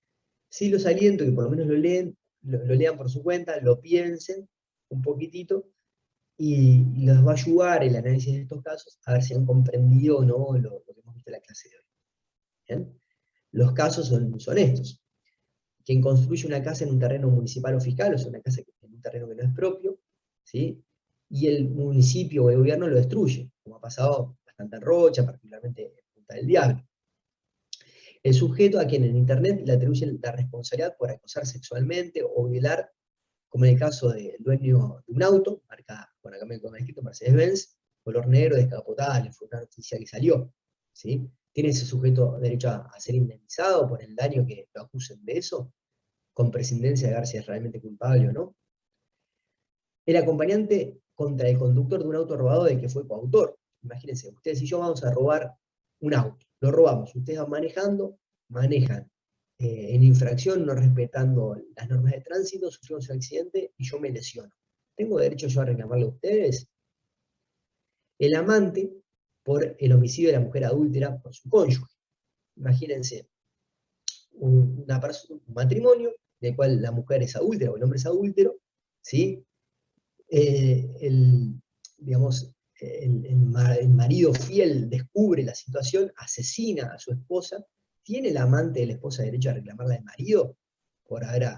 Sí los aliento que por lo menos lo lean por su cuenta, lo piensen un poquitito, y les va a ayudar el análisis de estos casos a ver si han comprendido o no lo que hemos visto en la clase de hoy. ¿Bien? Los casos son estos. Quien construye una casa en un terreno municipal o fiscal, o sea, una casa en un terreno que no es propio, ¿sí? Y el municipio o el gobierno lo destruye, como ha pasado bastante en Rocha, particularmente en Punta del Diablo. El sujeto a quien en Internet le atribuyen la responsabilidad por acosar sexualmente o violar, como en el caso del dueño de un auto, marca, bueno, acá me he escrito Mercedes-Benz, color negro, descapotable, fue una noticia que salió, ¿sí? ¿Tiene ese sujeto derecho a ser indemnizado por el daño que lo acusen de eso? Con prescindencia de ver si es realmente culpable o no. El acompañante contra el conductor de un auto robado del que fue coautor. Imagínense, ustedes y yo vamos a robar un auto, lo robamos, ustedes van manejando, manejan en infracción, no respetando las normas de tránsito, sufrimos un accidente y yo me lesiono. ¿Tengo derecho yo a reclamarle a ustedes? El amante por el homicidio de la mujer adúltera por su cónyuge. Imagínense, un matrimonio del cual la mujer es adúltera o el hombre es adúltero, ¿sí? Digamos, el marido fiel descubre la situación, asesina a su esposa. ¿Tiene el amante de la esposa derecho a reclamarla al marido por haber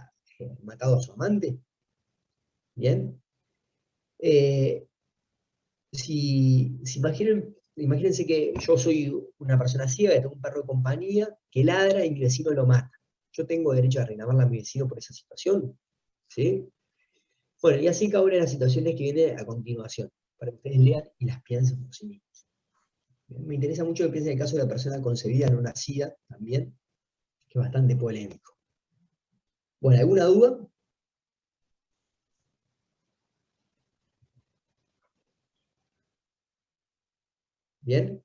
matado a su amante? ¿Bien? Imagínense que yo soy una persona ciega, que tengo un perro de compañía, que ladra y mi vecino lo mata. ¿Yo tengo derecho a reclamarle a mi vecino por esa situación? ¿Sí? Bueno, y así cada una de las situaciones que viene a continuación, para que ustedes lean y las piensen por sí mismos. Bien, me interesa mucho que piensen el caso de la persona concebida no nacida también, que es bastante polémico. Bueno, ¿alguna duda? Bien.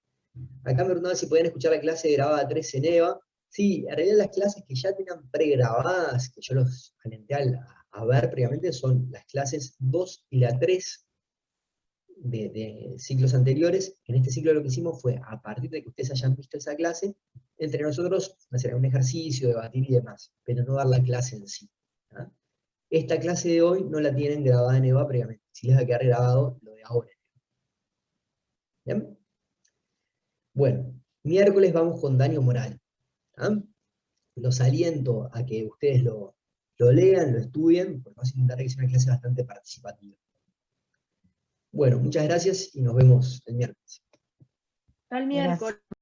Acá me preguntaban si podían escuchar la clase grabada 3 en EVA. Sí, en realidad las clases que ya tenían pregrabadas, que yo los alenté a ver previamente, son las clases 2 y la 3 de ciclos anteriores. En este ciclo lo que hicimos fue, a partir de que ustedes hayan visto esa clase, entre nosotros hacer un ejercicio, debatir y demás, pero no dar la clase en sí. ¿Ah? Esta clase de hoy no la tienen grabada en EVA previamente, sí les va a quedar grabado lo de ahora. ¿Bien? Bueno, miércoles vamos con daño moral. ¿Ah? Los aliento a que ustedes lo lean, lo estudien, porque vamos a intentar que sea una clase bastante participativa. Bueno, muchas gracias y nos vemos el miércoles. Al miércoles.